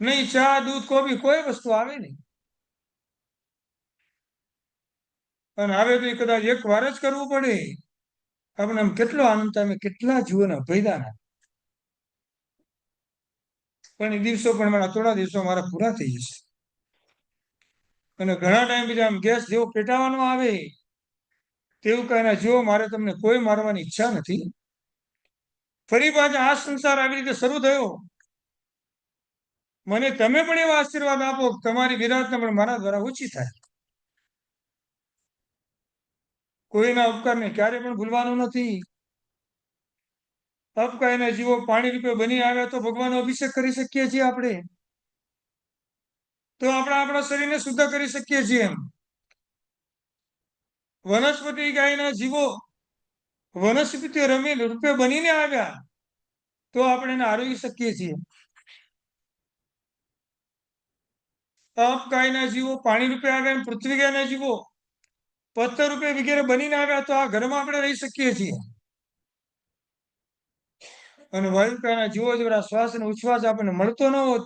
નહીં ચા દૂધ કોફી કોઈ વસ્તુ આવે નહીં. અને આવે તો કદાચ એક વાર જ કરવું પડે. આપણે આમ કેટલો આનંદ થાય, કેટલા જીવોના ભયદાના. પણ એ દિવસો પણ મારા થોડા દિવસો મારા પૂરા થઈ જશે. અને ઘણા ટાઈમ પછી આમ ગેસ જેવો પેટાવાનો આવે તેવું કહીને, જો મારે તમને કોઈ મારવાની ઈચ્છા નથી. ફરી પાછા આ સંસાર આવી રીતે શરૂ થયો. મને તમે પણ એવા આશીર્વાદ આપો, તમારી વિરાટના પણ મારા દ્વારા ઓછી થાય. કોઈના ઉપકારને ક્યારે પણ ભૂલવાનું નથી. અપકાયના જીવો પાણી રૂપે બની આવ્યા તો ભગવાનનો અભિષેક કરી શકીએ છીએ આપણે. તો આપણે આપણા શરીરને શુદ્ધ કરી શકીએ છીએ. એમ વનસ્પતિ ગાયના જીવો વનસ્પતિ રમી રૂપે બનીને આવ્યા તો આપણે એને આરોગી શકીએ છીએ. તપ ગાયના જીવો પાણી રૂપે આવ્યા, પૃથ્વી ગાયના જીવો પથ્થર રૂપે વગેરે બનીને આવ્યા તો આ ઘરમાં આપણે રહી શકીએ છીએ. અને વાયુકાના જીવો જેવા શ્વાસ અને ઉચ્છ્વાસ આપણને મળતો ન હોત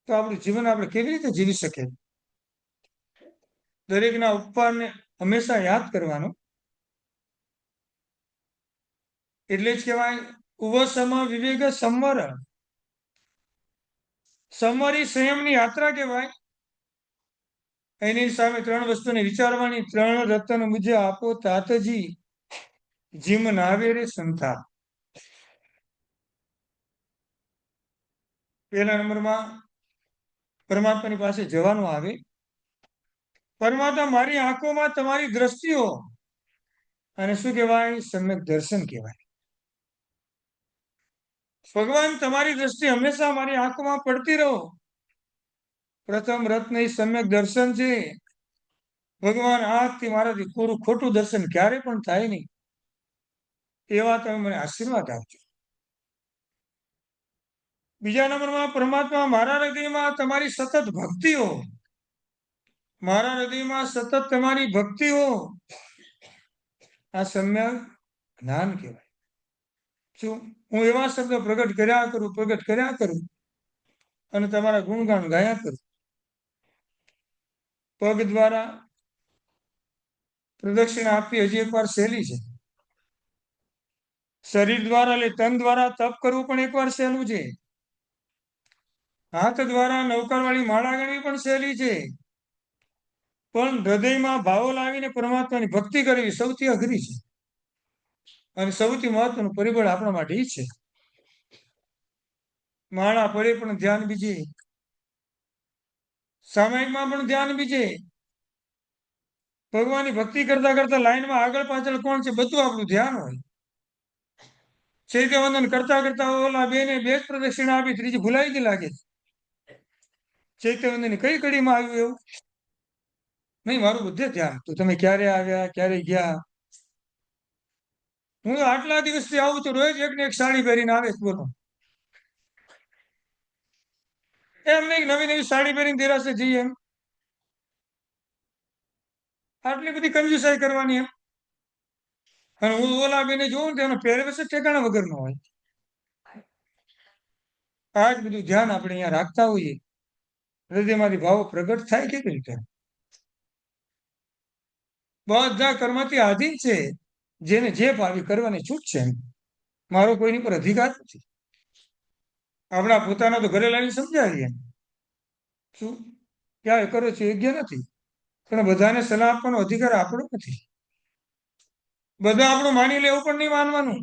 તો આપણું જીવન આપણે કેવી રીતે જીવી શકીએ? દરેકના ઉપકારને હંમેશા યાદ કરવાનો. એટલે જ કહેવાય ઉપસમ વિવેક સંવર. સંવરી સંયમની યાત્રા કહેવાય. એની સામે ત્રણ વસ્તુને વિચારવાની. ત્રણ રતન મુજે આપો તાતજી, જીમ નાવે રે સંતા. પહેલા નંબરમાં પરમાત્માની પાસે જવાનું આવે. પરમાત્મા મારી આંખોમાં તમારી દ્રષ્ટિઓ, અને શું કહેવાય? સમ્યક દર્શન કહેવાય. ભગવાન તમારી દ્રષ્ટિ હંમેશા મારી આંખોમાં પડતી રહો. પ્રથમ રત્ન એ સમ્યક દર્શન છે. ભગવાન આંખથી મારાથી કોરું ખોટું દર્શન ક્યારે પણ થાય નહીં, એવા તમે મને આશીર્વાદ આપજો. બીજા નંબરમાં પરમાત્મા મારા હૃદયમાં તમારી સતત ભક્તિઓ, મારા હૃદયમાં સતત તમારી ભક્તિઓ, આ સમ્યક જ્ઞાન કહેવાય. શું હું એવા શબ્દ પ્રગટ કર્યા કરું અને તમારા ગુણગાન ગાયા કરું. પગ દ્વારા પ્રદક્ષિણા આપવી હજી એકવાર સહેલી છે. શરીર દ્વારા એટલે તન દ્વારા તપ કરવું પણ એકવાર સહેલું છે. હાથ દ્વારા નૌકારવાળી માળા ગણવી પણ સહેલી છે, પણ હૃદયમાં ભાવો લાવીને પરમાત્માની ભક્તિ કરવી સૌથી અઘરી છે. અને સૌથી મહત્વનું પરિબળ આપણા માટે એ છે. માળા પડે પણ ધ્યાન બીજે, સામાયિકમાં પણ ધ્યાન બીજે. ભગવાનની ભક્તિ કરતા કરતા લાઈનમાં આગળ પાછળ કોણ છે બધું આપણું ધ્યાન હોય. ચૈત્યવંદન કરતા કરતા ઓલા બે જ પ્રદક્ષિણા આપી, ત્રીજી ભૂલાઈ ગઈ લાગે. ચૈત્યવંદન કઈ કડીમાં આવ્યું એવું નહીં, મારું બધે ધ્યાન તો તમે ક્યારે આવ્યા ક્યારે ગયા. હું તો આટલા દિવસથી આવું છું, રોજ એક ને એક સાડી પહેરીને આવે છે, બોલો. એમ નહીં નવી નવી સાડી પહેરીને દેરાશે જઈએ એમ, આટલી બધી કંજુસાઈ કરવાની એમ. અને હું ઓલા બેને જોઉં ને એનો પહેરવેશ જ ઠેકાણા વગરનો હોય. આ જ બધું ધ્યાન આપણે અહીંયા રાખતા હોઈએ, હૃદયમાંથી ભાવો પ્રગટ થાય કેવી રીતે. બધા કર્મથી આધીન છે, જેને જે ભાવી કરવાની છૂટ છે. મારો કોઈની પર અધિકાર નથી. આપણા પોતાના તો ઘરે લાવીને સમજાવીએ શું ક્યારે કરો છો યોગ્ય નથી, પણ બધાને સલાહ આપવાનો અધિકાર આપણો નથી. બધા આપણું માની લે એવું પણ નહીં માનવાનું.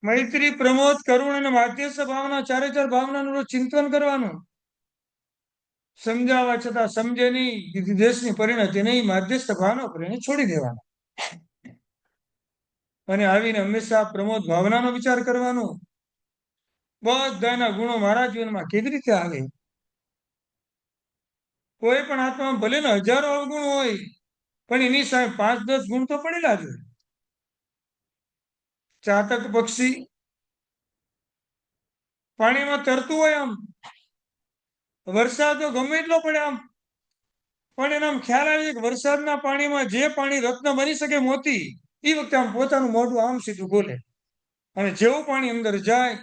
મૈત્રી, પ્રમોદ, કરુણ અને માધ્યસ્થ ભાવના, ચારે ચાર ભાવનાનું ચિંતન કરવાનું. સમજાવવા છતાં સમજે નહીં, દેશની પરિણતિ નહીં, માધ્યસ્થ ભાવના કરીને છોડી દેવાના. અને આવીને હંમેશા પ્રમોદ ભાવનાનો વિચાર કરવાનો. બધાના ગુણો મારા જીવનમાં કેવી રીતે આવે. કોઈ પણ આત્મામાં ભલે ને હજારો અવગુણ હોય, પણ એની સામે 5-10 ગુણ તો પડેલા જ હોય. ચાતક પક્ષી પાણીમાં તરતું હોય, આમ વરસાદ તો ગમે એટલો પડે આમ, પણ એને આમ ખ્યાલ આવે છે કે વરસાદના પાણીમાં જે પાણી રત્ન બની શકે મોતી, એ વખતે આમ પોતાનું મોઢું આમ સીધું બોલે. અને જેવું પાણી અંદર જાય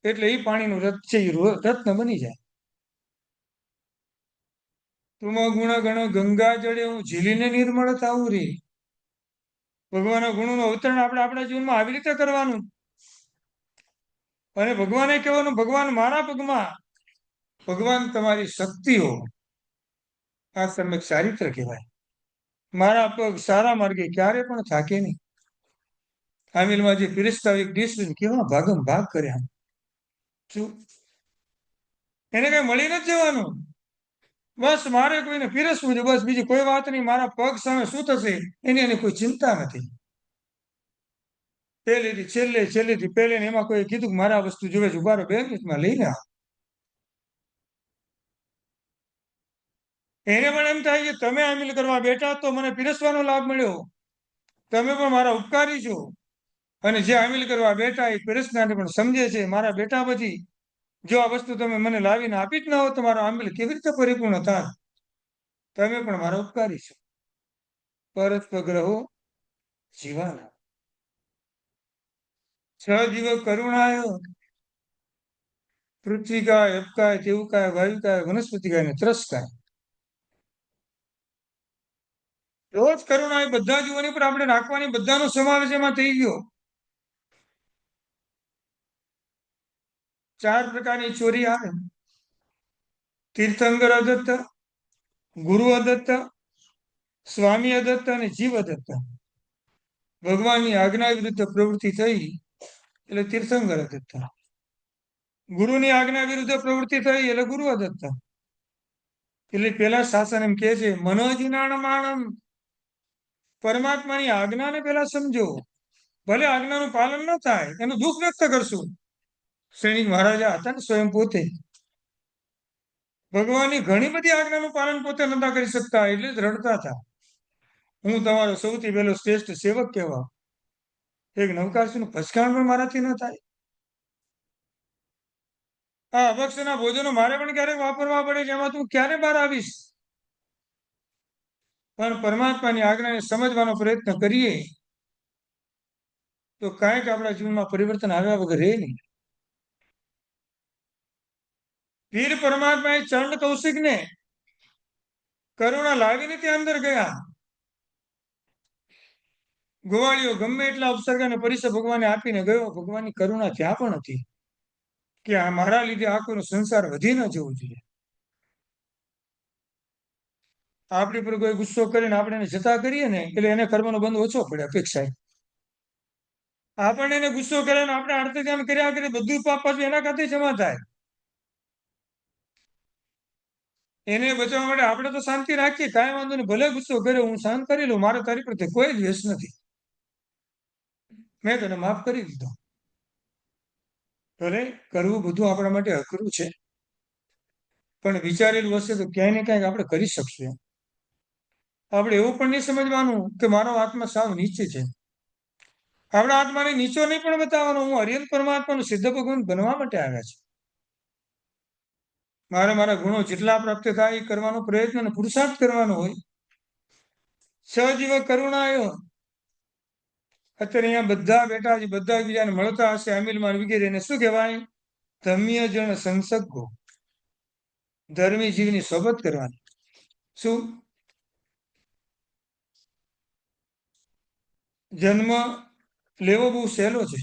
એટલે એ પાણીનું રત્ન છે એ રત્ન બની જાય. તુમ ગુણ ગણ ગંગા જળે હું ઝીલીને નિર્મળ થાવું રે. ભગવાનના ગુણોનું અવતરણ આપણે આપણા જીવનમાં આવી રીતે કરવાનું. અને ભગવાને કહેવાનું ભગવાન મારા પગમાં, ભગવાન તમારી શક્તિઓ. આ સમ્યક ચારિત્ર કહેવાય. મારા પગ સારા માર્ગે ક્યારે પણ થાકે નહીં. તામિલમાં જે પીરસતા એક ડીશ કેવા ભાગમ ભાગ કર્યા. શું એને કઈ મળી નથી જવાનું. બસ મારે કોઈને પીરસવું છે, બસ બીજી કોઈ વાત નહીં. મારા પગ સામે શું થશે એની કોઈ ચિંતા નથી. પહેલેથી છેલ્લેથી પહેલે એમાં કોઈ કીધું કે મારા વસ્તુ જોવે છે, ઉભારો 2 મિનિટમાં લઈને આવ. એને પણ એમ થાય કે તમે આમિલ કરવા બેઠા તો મને પીરસવાનો લાભ મળ્યો, તમે પણ મારા ઉપકારી છો. અને જે આમિલ કરવા બેઠા એ પીરસનારને પણ સમજે છે મારા બેટા પછી જો આ વસ્તુ તમે મને લાવીને આપી જ ન હો તો મારો આમિલ કેવી રીતે પરિપૂર્ણ થાય. તમે પણ મારા ઉપકારી છો. પરસ્પગ્રહો જીવાના 6 જીવ કરુણાય પૃથ્વીકાય, અપકાય, તેવુકાય, વાયુકાય, વનસ્પતિકાય અને ત્રસકાય. રોજ કરુણા એ બધા જીવોની પર આપણે રાખવાની, બધાનો સમાવેશ એમાં થઈ ગયો. 4 પ્રકારની ચોરી આવે: તીર્થંકર અદત્ત, ગુરુ અદત્ત, સ્વામી અદત્ત અને જીવ અદત્ત. ભગવાનની આજ્ઞા વિરુદ્ધ પ્રવૃત્તિ થઈ એટલે તીર્થંકર અદત્ત. ગુરુની આજ્ઞા વિરુદ્ધ પ્રવૃત્તિ થઈ એટલે ગુરુ અદત્ત. એટલે પેલા શાસન એમ કે છે મનોજિનાણ માણમ, પરમાત્માની આજ્ઞાને પેલા સમજો. ભલે આજ્ઞાનું પાલન ન થાય એનું દુઃખ વ્યક્ત કરશું. શ્રેણી મહારાજા હતા ને સ્વયં પોતે ભગવાનની ઘણી બધી આજ્ઞાનું પાલન પોતે નતા કરી શકતા, એટલે જ રડતા હતા. હું તમારો સૌથી પહેલો શ્રેષ્ઠ સેવક કહેવા. એક નવકારનું ભસકાણ પણ મારાથી ન થાય. આ અભક્ષના ભોજનો મારે પણ ક્યારેક વાપરવા પડે છે, એમાં તું ક્યારે બહાર આવીશ. પણ પરમાત્માની આજ્ઞાને સમજવાનો પ્રયત્ન કરીએ તો કાંઈક આપણા જીવનમાં પરિવર્તન આવ્યા વગર રહે નહીં. વીર પરમાત્માએ ચંડ કૌશિકને કરુણા લાવીને ત્યાં અંદર ગયા. ગોવાળીઓ ગમે એટલા ઉપસર્ગ અને પરિસર ભગવાને આપીને ગયો, ભગવાનની કરુણા ત્યાં પણ હતી કે આ મારા લીધે આખો સંસાર વધી ન જવું જોઈએ. આપણી પર કોઈ ગુસ્સો કરીને આપણે એને જતા કરીએ ને એટલે એને કર્મનો બંધ ઓછો પડે અપેક્ષા. આપણને એને ગુસ્સો કરે ને આપણે અર્થ ધ્યાન કર્યા કરીએ બધું પાપ પાછું એના ખાતે જમા થાય. એને બચાવવા માટે આપણે તો શાંતિ રાખીએ, કાંઈ વાંધો નહીં, ભલે ગુસ્સો કર્યો હું શાંત કરી લઉં, મારે તારી પ્રત્યે કોઈ દ્વેષ નથી, મેં તને માફ કરી દીધો. ભલે કરવું બધું આપણા માટે અઘરું છે, પણ વિચારેલું હશે તો ક્યાંય ને ક્યાંક આપણે કરી શકશું. આપણે એવું પણ નહીં સમજવાનું કે મારો આત્મા સાવ નીચે છે. આપણા આત્માને નીચો નહીં પણ બતાવવાનો, હું હરિયન પરમાત્માનું સિદ્ધ ભગવાન બનવા માટે આવ્યા છે. મારે મારા ગુણો જેટલા પ્રાપ્ત થાય એ કરવાનો પ્રયત્ન અને પુરુષાર્થ કરવાનો હોય. સહજીવ કરુણા આવ્યો. અત્યારે અહીંયા બધા બેઠા છે, બધા બીજાને મળતા હશે, અમિલમાં વગેરે એને શું કહેવાય? ધમ્ય જન સંસર્ગો, ધર્મી જીવની સોબત કરવાની. શું? જન્મ લેવો બહુ સહેલો છે,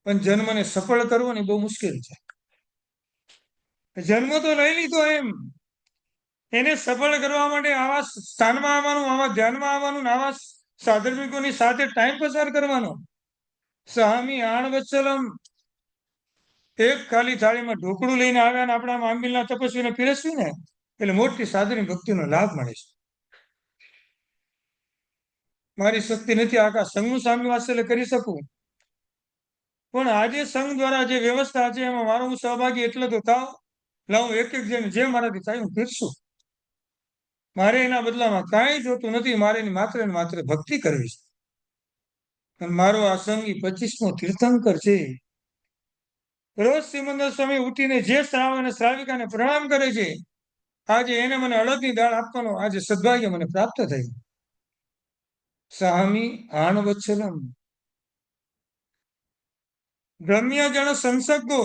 પણ જન્મને સફળ કરવો ને બહુ મુશ્કેલ છે. જન્મ તો લઈ લીધો એમ, એને સફળ કરવા માટે આવા સ્થાનમાં આવવાનું, આવા ધ્યાનમાં આવવાનું, આવા સાધર્મિકોની સાથે ટાઈમ પસાર કરવાનો. સ્વામી આણવત્સલમ એક ખાલી થાળીમાં ઢોકળું લઈને આવ્યા ને આપણા આંબિલના તપસ્વીને પીરસવી ને એટલે મોટી સાધની ભક્તિનો લાભ મળે છે. મારી શક્તિ નથી આખા સંઘનું સ્વામી વાત્સલ્ય કરી શકું, પણ આજે સંઘ દ્વારા જે વ્યવસ્થા છે એમાં મારો હું સહભાગી એટલે તો થાવ. લાવું એક એક જણ જે મારાથી થાય હું પીરસું. મારે એના બદલામાં કાંઈ જોતું નથી, મારે એની માત્ર ને માત્ર ભક્તિ કરવી છે. અને મારો આ સંઘ 25મો તીર્થંકર છે. રોજ સિમંદર સ્વામી ઉઠીને જે શ્રાવક અને શ્રાવિકાને પ્રણામ કરે છે, આજે એને મને અડદની દાળ આપવાનો આજે સદભાગ્ય મને પ્રાપ્ત થયું. સ્વામી આણવત્સલમ, બ્રહ્મ્ય જણ સંસર્ગો,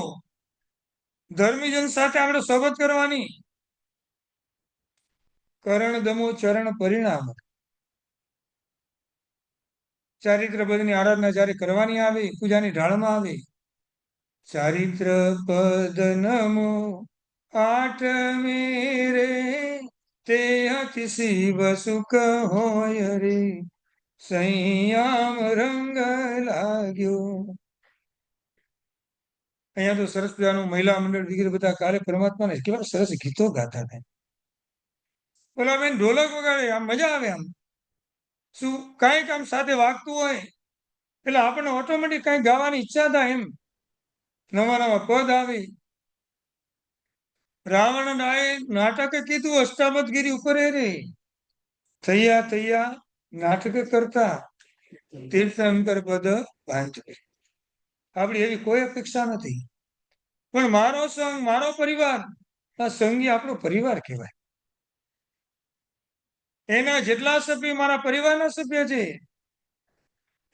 ધર્મીજન સાથે આપણે સોબત કરવાની. કરણ દમો ચરણ પરિણામ, ચારિત્ર પદની આરાધના જ્યારે કરવાની આવે, પૂજાની ઢાળમાં આવે, ચારિત્ર પદ નમો આઠમે રે, તે અતિ શિવ સુખ હોય રે, સૈયામ રંગ લાગ્યો. અહીંયા તો સરસ મજાનું મહિલા મંડળ વગેરે બધા કાલે પરમાત્માને કેવા સરસ ગીતો ગાતા હતા. બોલા બેન ઢોલક વગાડે, આમ મજા આવે. આમ શું કાંઈક આમ સાથે વાગતું હોય એટલે આપણને ઓટોમેટિક કાંઈક ગાવાની ઈચ્છા થાય. એમ નવા નવા પદ આવે. રાવણ નાટક કીધું અષ્ટાવધગીરી ઉપર રે, થયા થયા નાટક કરતા તીર્થંકર પદ બાંધવે. આપણી એવી કોઈ અપેક્ષા નથી, પણ મારો સંઘ, મારો પરિવાર, આ સંઘી આપણો પરિવાર કહેવાય. એના જેટલા સભ્ય મારા પરિવારના સભ્ય છે,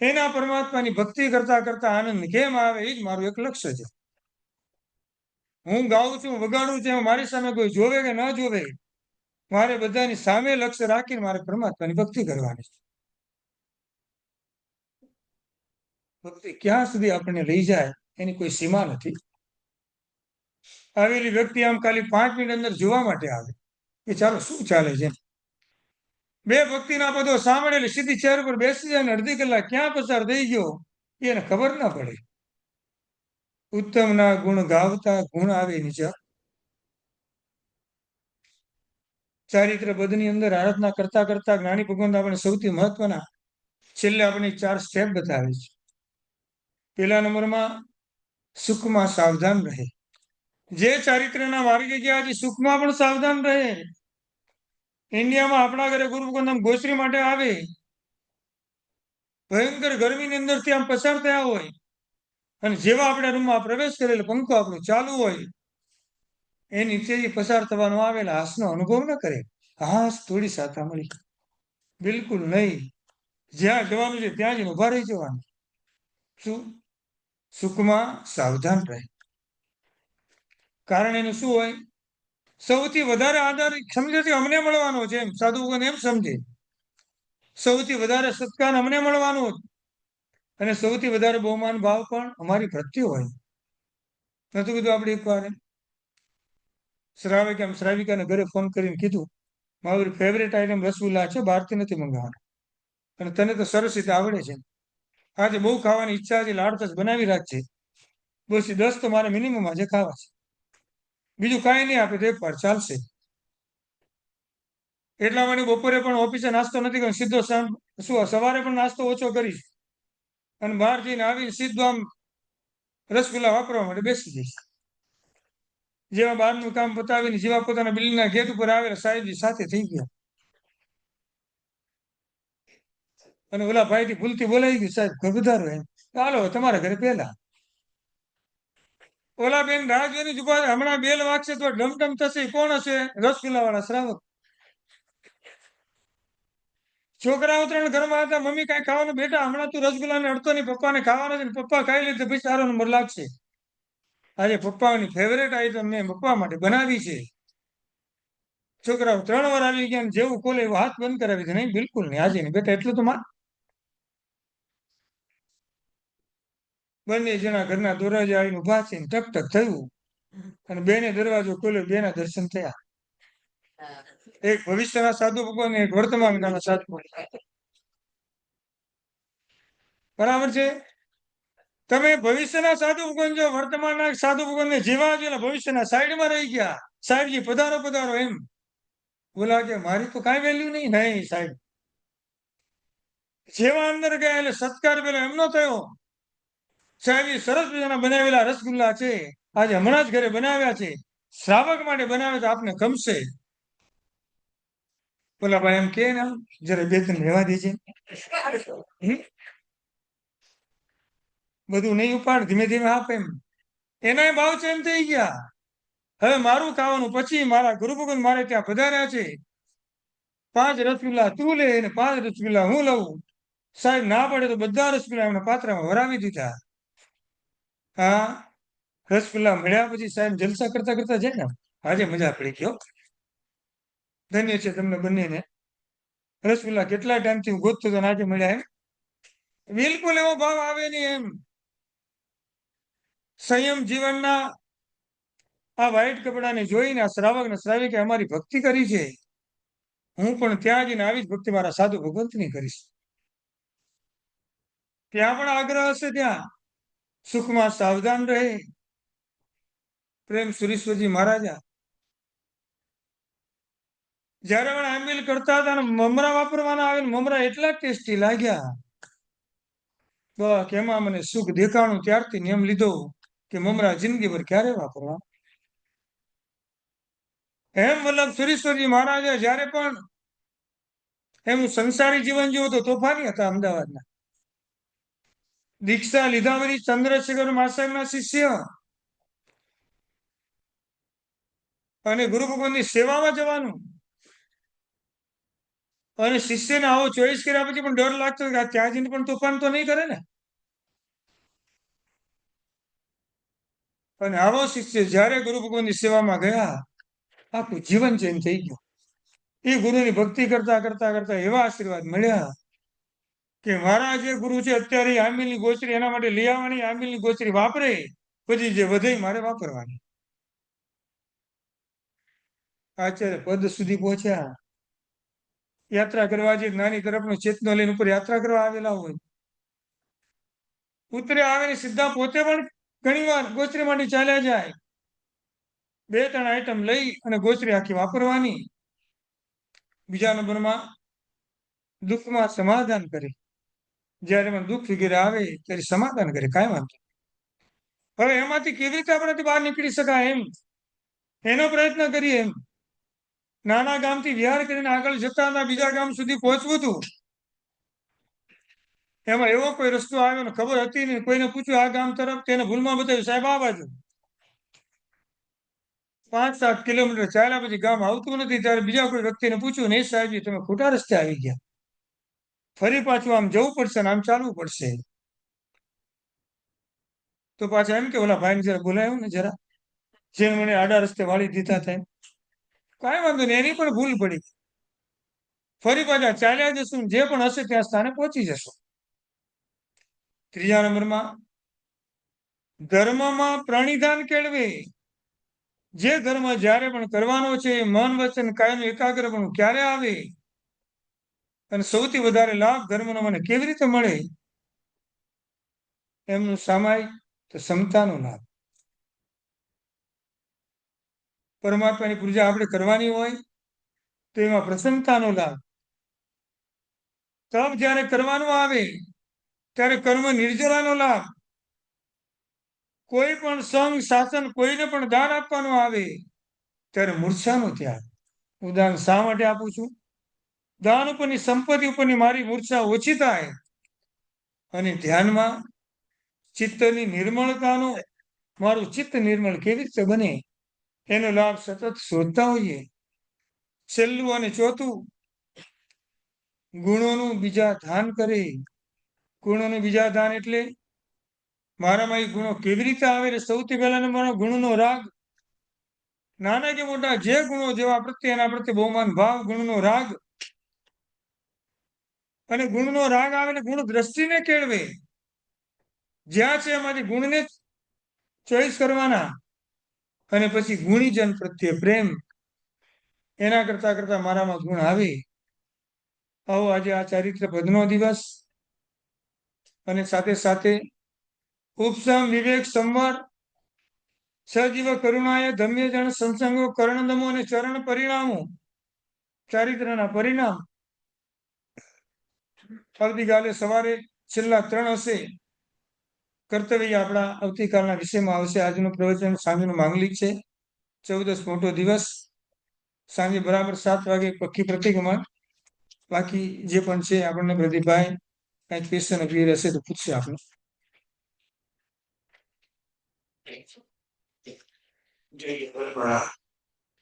એના પરમાત્માની ભક્તિ કરતા કરતા આનંદ કેમ આવે એ જ મારું એક લક્ષ્ય છે. હું ગાઉં છું, વગાડું છું, મારી સામે કોઈ જોવે કે ન જોવે, મારે બધાની સામે લક્ષ્ય રાખીને મારે પરમાત્માની ભક્તિ કરવાની છે. ભક્તિ ક્યાં સુધી આપણને લઈ જાય એની કોઈ સીમા નથી. આવેલી વ્યક્તિ આમ ખાલી 5 મિનિટ અંદર જોવા માટે આવે કે ચાલો શું ચાલે છે. બે ભક્તિના પદો સાંભળેલી સીધી ચેર પર બેસી જાય ને અડધી કલાક ક્યાં પસાર થઈ ગયો એને ખબર ના પડે. ઉત્તમના ગુણ ગાવતા ગુણ આવે નીચા. ચારિત્ર પદની અંદર આરાધના કરતા કરતા જ્ઞાની ભગવાન આપણે સૌથી મહત્વના છેલ્લે આપણે 4 સ્ટેપ બતાવે છે. પહેલા નંબરમાં સુખમાં સાવધાન રહે. જે ચારિત્રના માર્ગે ગયા છે સુખમાં પણ સાવધાન રહે. ઇન્ડિયામાં આપણા ઘરે ગુરુ ભગવાન ગોશ્રી માટે આવે, ભયંકર ગરમીની અંદરથી આમ પસાર થયા હોય અને જેવા આપણે રૂમમાં પ્રવેશ કરેલો પંખો આપણો ચાલુ હોય, એ નીચેથી પસાર થવાનો આવેલા હાસનો અનુભવ ન કરે. હાસ થોડી સાથે મળી, બિલકુલ નહીં. જ્યાં જવાનું છે ત્યાં જ ઉભા રહી જવાનું. શું? સુખમાં સાવધાન રહે. કારણ એનું શું હોય? સૌથી વધારે આધાર સમજે અમને મળવાનો છે, એમ સાધુ ભગવાન એમ સમજે. સૌથી વધારે સત્કાર અમને મળવાનો જ, અને સૌથી વધારે બહુમાન ભાવ પણ અમારી પ્રત્યે હોય. નતું કીધું આપણે એકવાર શ્રાવિકાને ઘરે ફોન કરીને કીધું, મારી ફેવરેટ આઈટમ રસગુલ્લા છે, બહારથી નથી મંગાવવાના, અને તને તો સરસ રીતે આવડે છે. આજે બહુ ખાવાની ઈચ્છા છે, લાડકસ બનાવી રાખજે. બસ 10 તો મારે મિનિમમ આજે ખાવા છે. બીજું કાંઈ નહીં આપે તો એક વાર ચાલશે. એટલા માટે બપોરે પણ ઓફિસે નાસ્તો નથી કર્યો, સીધો શું સવારે પણ નાસ્તો ઓછો કરીશ, અને બહાર જઈને આવીને સીધો આમ રસગુલ્લા વાપરવા માટે બેસી જઈશ. જેવા બહારનું કામ પતાવીને જેવા પોતાના બિલ્ડિંગના ગેટ ઉપર આવેલા સાહેબજી સાથે થઈ ગયા. અને ઓલા ભાઈથી ભૂલથી બોલાઈ ગયું, સાહેબ પધારો એમ. ચાલો તમારા ઘરે પહેલા. ઓલા બેન રાહ જોઈને જ ઊભા છે. હમણાં બેલ વાગશે તો ડમડમ થશે. કોણ હશે? રસગુલ્લા વાળા શ્રાવક. છોકરાઓ 3 ઘરમાં હતા. મમ્મી કાંઈ ખાવાનું? બેટા હમણાં તું રસગુલ્લાને અડતો નહીં, પપ્પાને ખાવાનો છે ને, પપ્પા ખાઈ લીધે પછી સારો નંબર લાગશે. આજે પપ્પાની ફેવરેટ આઈટમ મેં પપ્પા માટે બનાવી છે. છોકરાઓ 3 વાર આવી ગયા, જેવું ખોલે એવો હાથ બંધ કરાવી દે. નહીં, બિલકુલ નહીં, આજે નહીં બેટા, એટલું તો માન. બંને જણા ઘરના દરવાજા આવીને ઉભા છે, ટક ટક થયું, અને બેને દરવાજો ખોલ્યો. બેના દર્શન થયા. એક ભવિષ્યના સાધુ ભગવાન, એક વર્તમાન કાળના સાધુ ભગવાન. બરાબર છે. તમે ભવિષ્યના સાધુ ભગવાન જો વર્તમાનના સાધુ ભગવાનને જેવા જો ભવિષ્યના સાઈડમાં રહી ગયા. સાહેબજી પધારો પધારો એમ. બોલા કે મારી તો કાંઈ વેલ્યુ નહીં. નહીં સાહેબ, જેવા અંદર ગયા એટલે સત્કાર પેલો એમનો થયો. સાહેબ સરસ મજાના બનાવેલા રસગુલ્લા છે, આજે હમણાં જ ઘરે બનાવ્યા છે, શ્રાવક માટે બનાવે તો આપને ગમશે. બોલા ભાઈ એમ કે ને, જરા 2-3 રહેવા દેજે. બધું નહીં ઉપાડ, ધીમે ધીમે આપ એમ. એનાય ભાવ ચેન્જ થઈ ગયા. હવે મારું ખાવાનું પછી મારા ગુરુ ભગવાન મારે ત્યાં પધાર્યા છે. 5 રસગુલ્લા તું લે અને 5 રસગુલ્લા હું લઉં. સાહેબ ના પડે તો બધા રસગુલ્લા એમના પાત્રમાં ભરાવી દીધા. હા, રસગુલ્લા મળ્યા પછી સાહેબ જલસા કરતા કરતા જાય ને, આજે મજા પડી ગયો. ધન્ય છે તમને બંનેને. રસગુલ્લા કેટલા ટાઈમથી હું ગોતતો હતો, આજે મળ્યા એમ. બિલકુલ એવો ભાવ આવે નહીં એમ. સંયમ જીવનના આ વ્હાઈટ કપડાને જોઈને આ શ્રાવક ને શ્રાવિકે અમારી ભક્તિ કરી છે. હું પણ ત્યાં જઈને આવી જ ભક્તિ મારા સાધુ ભગવંતની કરીશ. ત્યાં પણ આગ્રહ હશે. ત્યાં સુખમાં સાવધાન રહે. પ્રેમ સુરેશ્વરજી મહારાજા જયારે પણ આંબીલ કરતા હતા ને મમરા વાપરવાના આવે, મમરા એટલા ટેસ્ટી લાગ્યા. એમાં મને સુખ દેખાણું ત્યારથી નિયમ લીધો કે મમરા જિંદગીભર ક્યારે વાપરવા. એમ વલ્લભ સુરેશ્વરજી મહારાજા જયારે પણ એમનું સંસારી જીવન જેવું તો તોફાની હતા. અમદાવાદના દીક્ષા લીધા પછી ચંદ્રશેખર મહાસાહેબના શિષ્ય અને ગુરુ ભગવાનની સેવામાં જવાનું, અને શિષ્યને આવો ચોઈસ કર્યા પછી પણ ડર લાગતો કે ત્યાં જઈને પણ તોફાન તો નહીં કરે ને. અને આવો શિષ્ય જ્યારે ગુરુ ભગવાનની સેવામાં ગયા, આખું જીવન ચેન્જ થઈ ગયું. એ ગુરુની ભક્તિ કરતા કરતા કરતા એવા આશીર્વાદ મળ્યા કે મારા જે ગુરુ છે અત્યારે આંબીલની ગોચરી એના માટે લઈ આવવાની, આંબીલની ગોચરી વાપરે પછી જે વધે મારે વાપરવાની. આચાર્ય પદ સુધી પહોંચ્યા. યાત્રા કરવા જે નાની તરફનો ચેતનો લઈને ઉપર યાત્રા કરવા આવેલા હોય, ઉતરે આવે ને સીધા પોતે પણ ઘણી વાર ગોચરી માટે ચાલ્યા જાય. 2-3 આઈટમ લઈ અને ગોચરી આખી વાપરવાની. બીજા નંબરમાં દુઃખમાં સમાધાન કરે. જયારે મને દુઃખ વગેરે આવે ત્યારે સમાધાન કરે, કાંઈ વાંધો. હવે એમાંથી કેવી રીતે આપણાથી બહાર નીકળી શકાય એમ એનો પ્રયત્ન કરીએ એમ. નાના ગામથી વિહાર કરીને આગળ જતા હતા, બીજા ગામ સુધી પહોંચવું હતું. એમાં એવો કોઈ રસ્તો આવ્યો ને ખબર હતી ને, કોઈને પૂછ્યું આ ગામ તરફ, તેને ભૂલમાં બતાવ્યું સાહેબ આ બાજુ. 5-7 કિલોમીટર ચાલ્યા પછી ગામ આવતું નથી, ત્યારે બીજા કોઈ વ્યક્તિને પૂછ્યું, નહીં સાહેબજી તમે ખોટા રસ્તે આવી ગયા, ફરી પાછું આમ જવું પડશે ને આમ ચાલવું પડશે. તો પાછા એમ કે ઓલા ભાઈને જરા બોલાવ્યું ને જરા, જેને મને આડા રસ્તે વાળી દીધા થાય. કાંઈ વાંધો નહીં, એની પણ ભૂલ પડી. ફરી પાછા ચાલ્યા જશું, જે પણ હશે ત્યાં સ્થાને પહોંચી જશો. ત્રીજા નંબરમાં ધર્મમાં પ્રણિધાન કેળવે. જે ધર્મ જ્યારે પણ કરવાનો છે મન વચન કાયનું એકાગ્રપણું ક્યારે આવે અને સૌથી વધારે લાભ ધર્મનો મને કેવી રીતે મળે, એમનું સામાયિક તો ક્ષમતાનો લાભ. પરમાત્માની પૂજા આપણે કરવાની હોય તો એમાં પ્રસન્નતાનો લાભ. તપ જ્યારે કરવાનું આવે ત્યારે કર્મ નિર્જરાનો લાભ. કોઈ પણ સંઘ શાસન કોઈને પણ દાન આપવાનું આવે ત્યારે મૂર્છાનો ત્યાગ. ઉદાહરણ શા માટે આપું છું? દાન ઉપરની સંપત્તિ ઉપરની મારી મૂર્છા ઓછી થાય અને ધ્યાનમાં ચિત્તની નિર્મળતાનો મારું ચિત્ત નિર્મળ કેવી રીતે બને એનો લાભ સતત શોધતા હોઈએ. છેલ્લું અને ચોથું, ગુણોનું બીજા ધાન કરે. ગુણોનું બીજા ધાન એટલે મારામાં એ ગુણો કેવી રીતે આવે? એટલે સૌથી પહેલા નંબરનો ગુણનો રાગ. નાના કે મોટા જે ગુણો જેવા પ્રત્યે એના પ્રત્યે બહુમાન ભાવ, ગુણનો રાગ. અને ગુણનો રાગ આવે ને ગુણ દ્રષ્ટિને કેળવે. જ્યાં છે એમાંથી ગુણને ચોઈસ કરવાના અને પછી ગુણીજન પ્રત્યે પ્રેમ. એના કરતા કરતા મારામાં ગુણ આવે. આવો આજે આ ચારિત્ર પદનો દિવસ અને સાથે સાથે ઉપસમ વિવેક સંવર સજીવ કરુણાએ ધમ્ય જન સંસંગો કર્ણદમો અને ચરણ પરિણામો ચારિત્રના પરિણામ. આવતીકાલે સવારે છેલ્લા 3 હશે. કર્તવ્ય આપણા આવતીકાલના વિષયમાં આવશે. આજનું પ્રવચન સાંજનું માંગલિક છે. 14 મોટો દિવસ. સાંજે બરાબર 7 વાગે પક્કી પ્રતિક્રમણ. બાકી જે પણ છે આપણને પ્રદીપભાઈ કઈ ક્વેશ્ચન ક્લિયર હશે તો પૂછશે આપણે.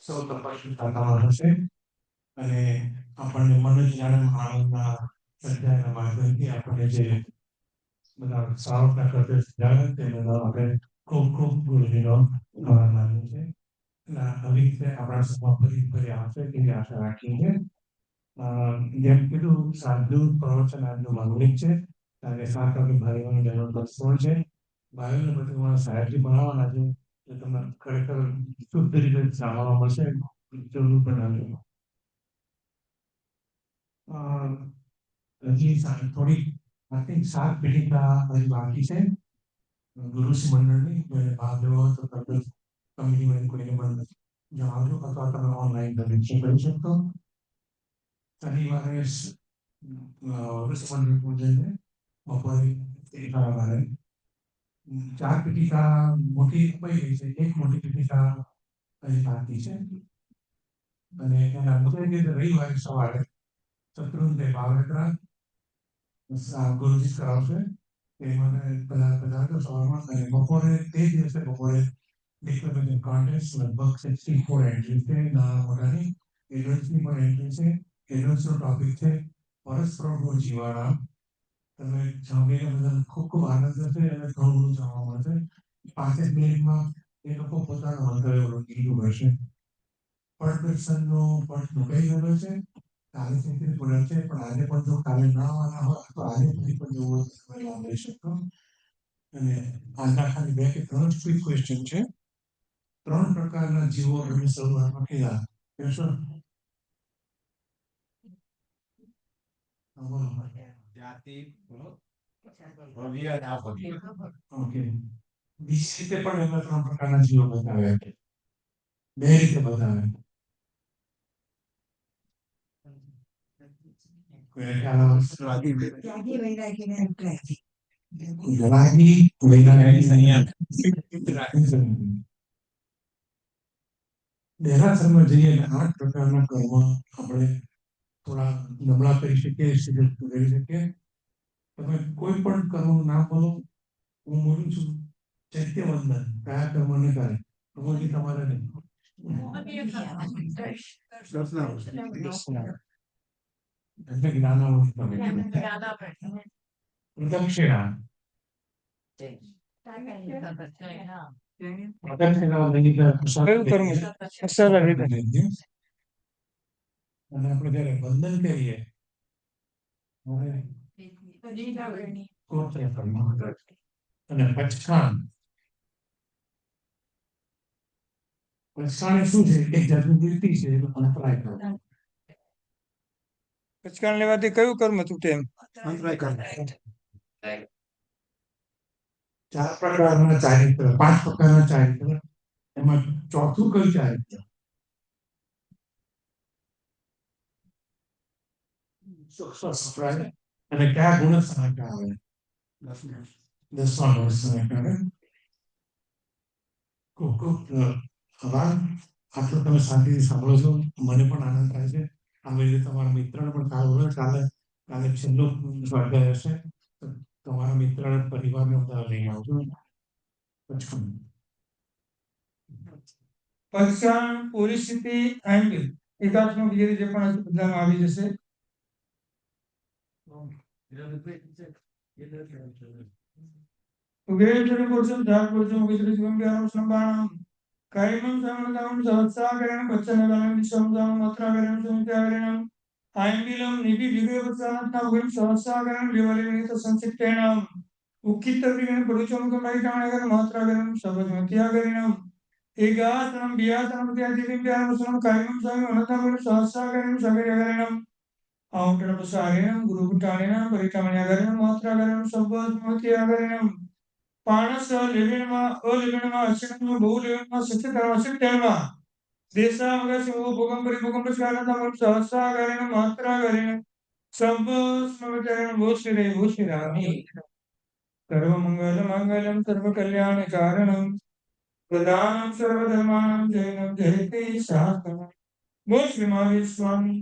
સૌ તપાસ હશે અને આપણને મન જ જાણે આનંદના સત્યાના માધ્યમથી આપણને જે બધા સાવકના કરતે જાણે તે બધા આપણે ખૂબ ખૂબ ગુરુજીનો આભાર માનીએ છીએ. આવી રીતે આપણા સભા ફરી આવશે તેવી આશા રાખીએ. જેમ કીધું સાંજનું પ્રવચન આજનું માંગલિક છે અને 7 વાગે ભાઈઓનો બહેનો પ્રશ્ન છે. ભાઈઓને પછી મારા સાહેબજી બનાવવાના છે. તમને ખરેખર શુદ્ધ રીતે જાણવા મળશે. જરૂર બનાવ્યો હજી થોડી આઈ થિંક 7 પેઢીકા હજી બાકી છે. ગુરુશ્રી મંડળની કોઈને ભાગ લેવો હોય તો તમે કમિટીમાં કોઈને પણ જણાવજો અથવા તમે ઓનલાઈન રજીસ્ટ્રેશન કરી શકશો. શનિવારે ઋષિ મંડળ પૂજન બપોરે 1 વાગે 4 પેઢીકા મોટી અપાઈ ગઈ છે. એક મોટી પેઢીકા હજી બાકી છે અને એના રવિવારે સવારે શત્રુંજય બાવળકરા ગુરુજી કરાવશે. એ મને બધા સવારમાં અને બપોરે તે દિવસે બપોરે ડિક્લેરેશન કોન્ટેસ્ટ લગભગ 64 એન્ટ્રી છે. નાના મોટાની એડવન્સની પણ એન્ટ્રી છે. એડવન્સનો ટોપિક છે પરસ્પરનો જીવાણા. તમે સાંભળીને બધા ખૂબ ખૂબ આનંદ થશે અને ઘણું બધું જાણવા મળશે. 5 મિનિટમાં એ લોકો પોતાના મંતવ્યો રજૂ કરશે. પડદર્શનનો પણ મુકાઈ ગયેલો છે. કાલે સંસ્કૃત બોલે છે પણ આજે પણ જો કાલે ના આવવાના હોય તો આજે પણ જવું તમે લાભ લઈ શકો. અને આજના ખાલી 2 કે 3 ક્વિક ક્વેશ્ચન છે. 3 પ્રકારના જીવો અમે શરૂઆતમાં કીધા. કહેશો? જાતિ ભવ્ય અને અભવ્ય. ઓકે. બીજી રીતે પણ એમાં 3 પ્રકારના જીવો બતાવ્યા છે. 2 રીતે બતાવ્યા. દેરાસરમાં જઈએ 8 પ્રકારના કર્મ આપણે થોડા નબળા કરી શકીએ, કરી શકીએ. તમે કોઈ પણ કર્મનું નામ બોલો. હું બોલું છું ચૈત્યવંદન. કયા કર્મને કરે? પ્રભુજી તમારે નહીં. એટલે જ્ઞાનાવૃત્તિ તમે પ્રદક્ષિણા. પ્રદક્ષિણા અને આપણે જ્યારે વંદન કરીએ ત્યારે સ્તોત્ર કરવાનું. અને પચખાણ પચખાણ એ શું છે? એક જાતની કીર્તિ છે, એટલે અંતરાય કરવો. પચકાણ લેવાથી કયું કર્મ તૂટે એમ? અંતરાય કરવો. 4 પ્રકારના ચારિત્ર, 5 પ્રકારના ચારિત્ર, એમાં ચોથું કયું ચારિત્ર? સ્વસ્ત્રાય. અને કયા ગુણ સમાજ આવે? 10મા ગુણ સમાજ આવે. ખૂબ ખૂબ આભાર. આટલું તમે શાંતિથી સાંભળો છો, મને પણ આનંદ થાય છે. આવી રીતે તમારા મિત્રને પણ કાલે છેલ્લો સ્વાધ્યાય હશે, તો તમારા મિત્ર અને પરિવારને બધા લઈ આવજો. પચખાણ. પચકાણ, પૂરી સ્થિતિ, આંબિલ એકાત્મ વગેરે જે પણ હશે બધામાં આવી જશે. ઉગેશ્વરી પુરુષમ ધાર પુરુષમ ઉગેશ્વરી શિવમ વ્યામ સંભાણમ કાયમમ સમનતામ સહસ્રાકરણ બચ્ચનગણમ વિશ્વમદામ માત્રાકરણ સંત્યાકરણ આયંબિલમ નિધિ વિગે વત્સાનત્ના ભૂમ સહસ્રાકરણ વિવલિનિત સંસિક્તેણમ ઉક્ખિતવ્રિગણ પુરુષમ કમૈકાણગણ માત્રાકરણ સબજમત્યાકરણ એગાસનમ બિયાસનમ ત્યાદિવિમ વ્યામસનમ કાયમમ સ્વામી અનતાગુણ સહસ્રાકરણ સગર્યકરણમ આઉટણપસારિણમ ગુરુભુટાણિનમ પરિકામણ્યાકરણમ માત્રાકરણ સબજમત્યાકરણ પાણસ લેવીણમાં અલેવીણમાં અક્ષીણમાં બહુલેવીણમાં સત્યધર્મ અસત્યમાં દેશાવકાશ ભૂકંપ પરિભૂકંપ સ્કારણમ સહસ્રાકરણ માત્રાકરણ સબસ્મવિચારણ ભૂશ્રીરામી સર્વમંગલ મંગલમ સર્વકલ્યાણકારણમ પ્રધાનમ સર્વધર્માણમ જૈનમ જયતે શાસ્ત્રમ બોલ શ્રી મહાવીર સ્વામી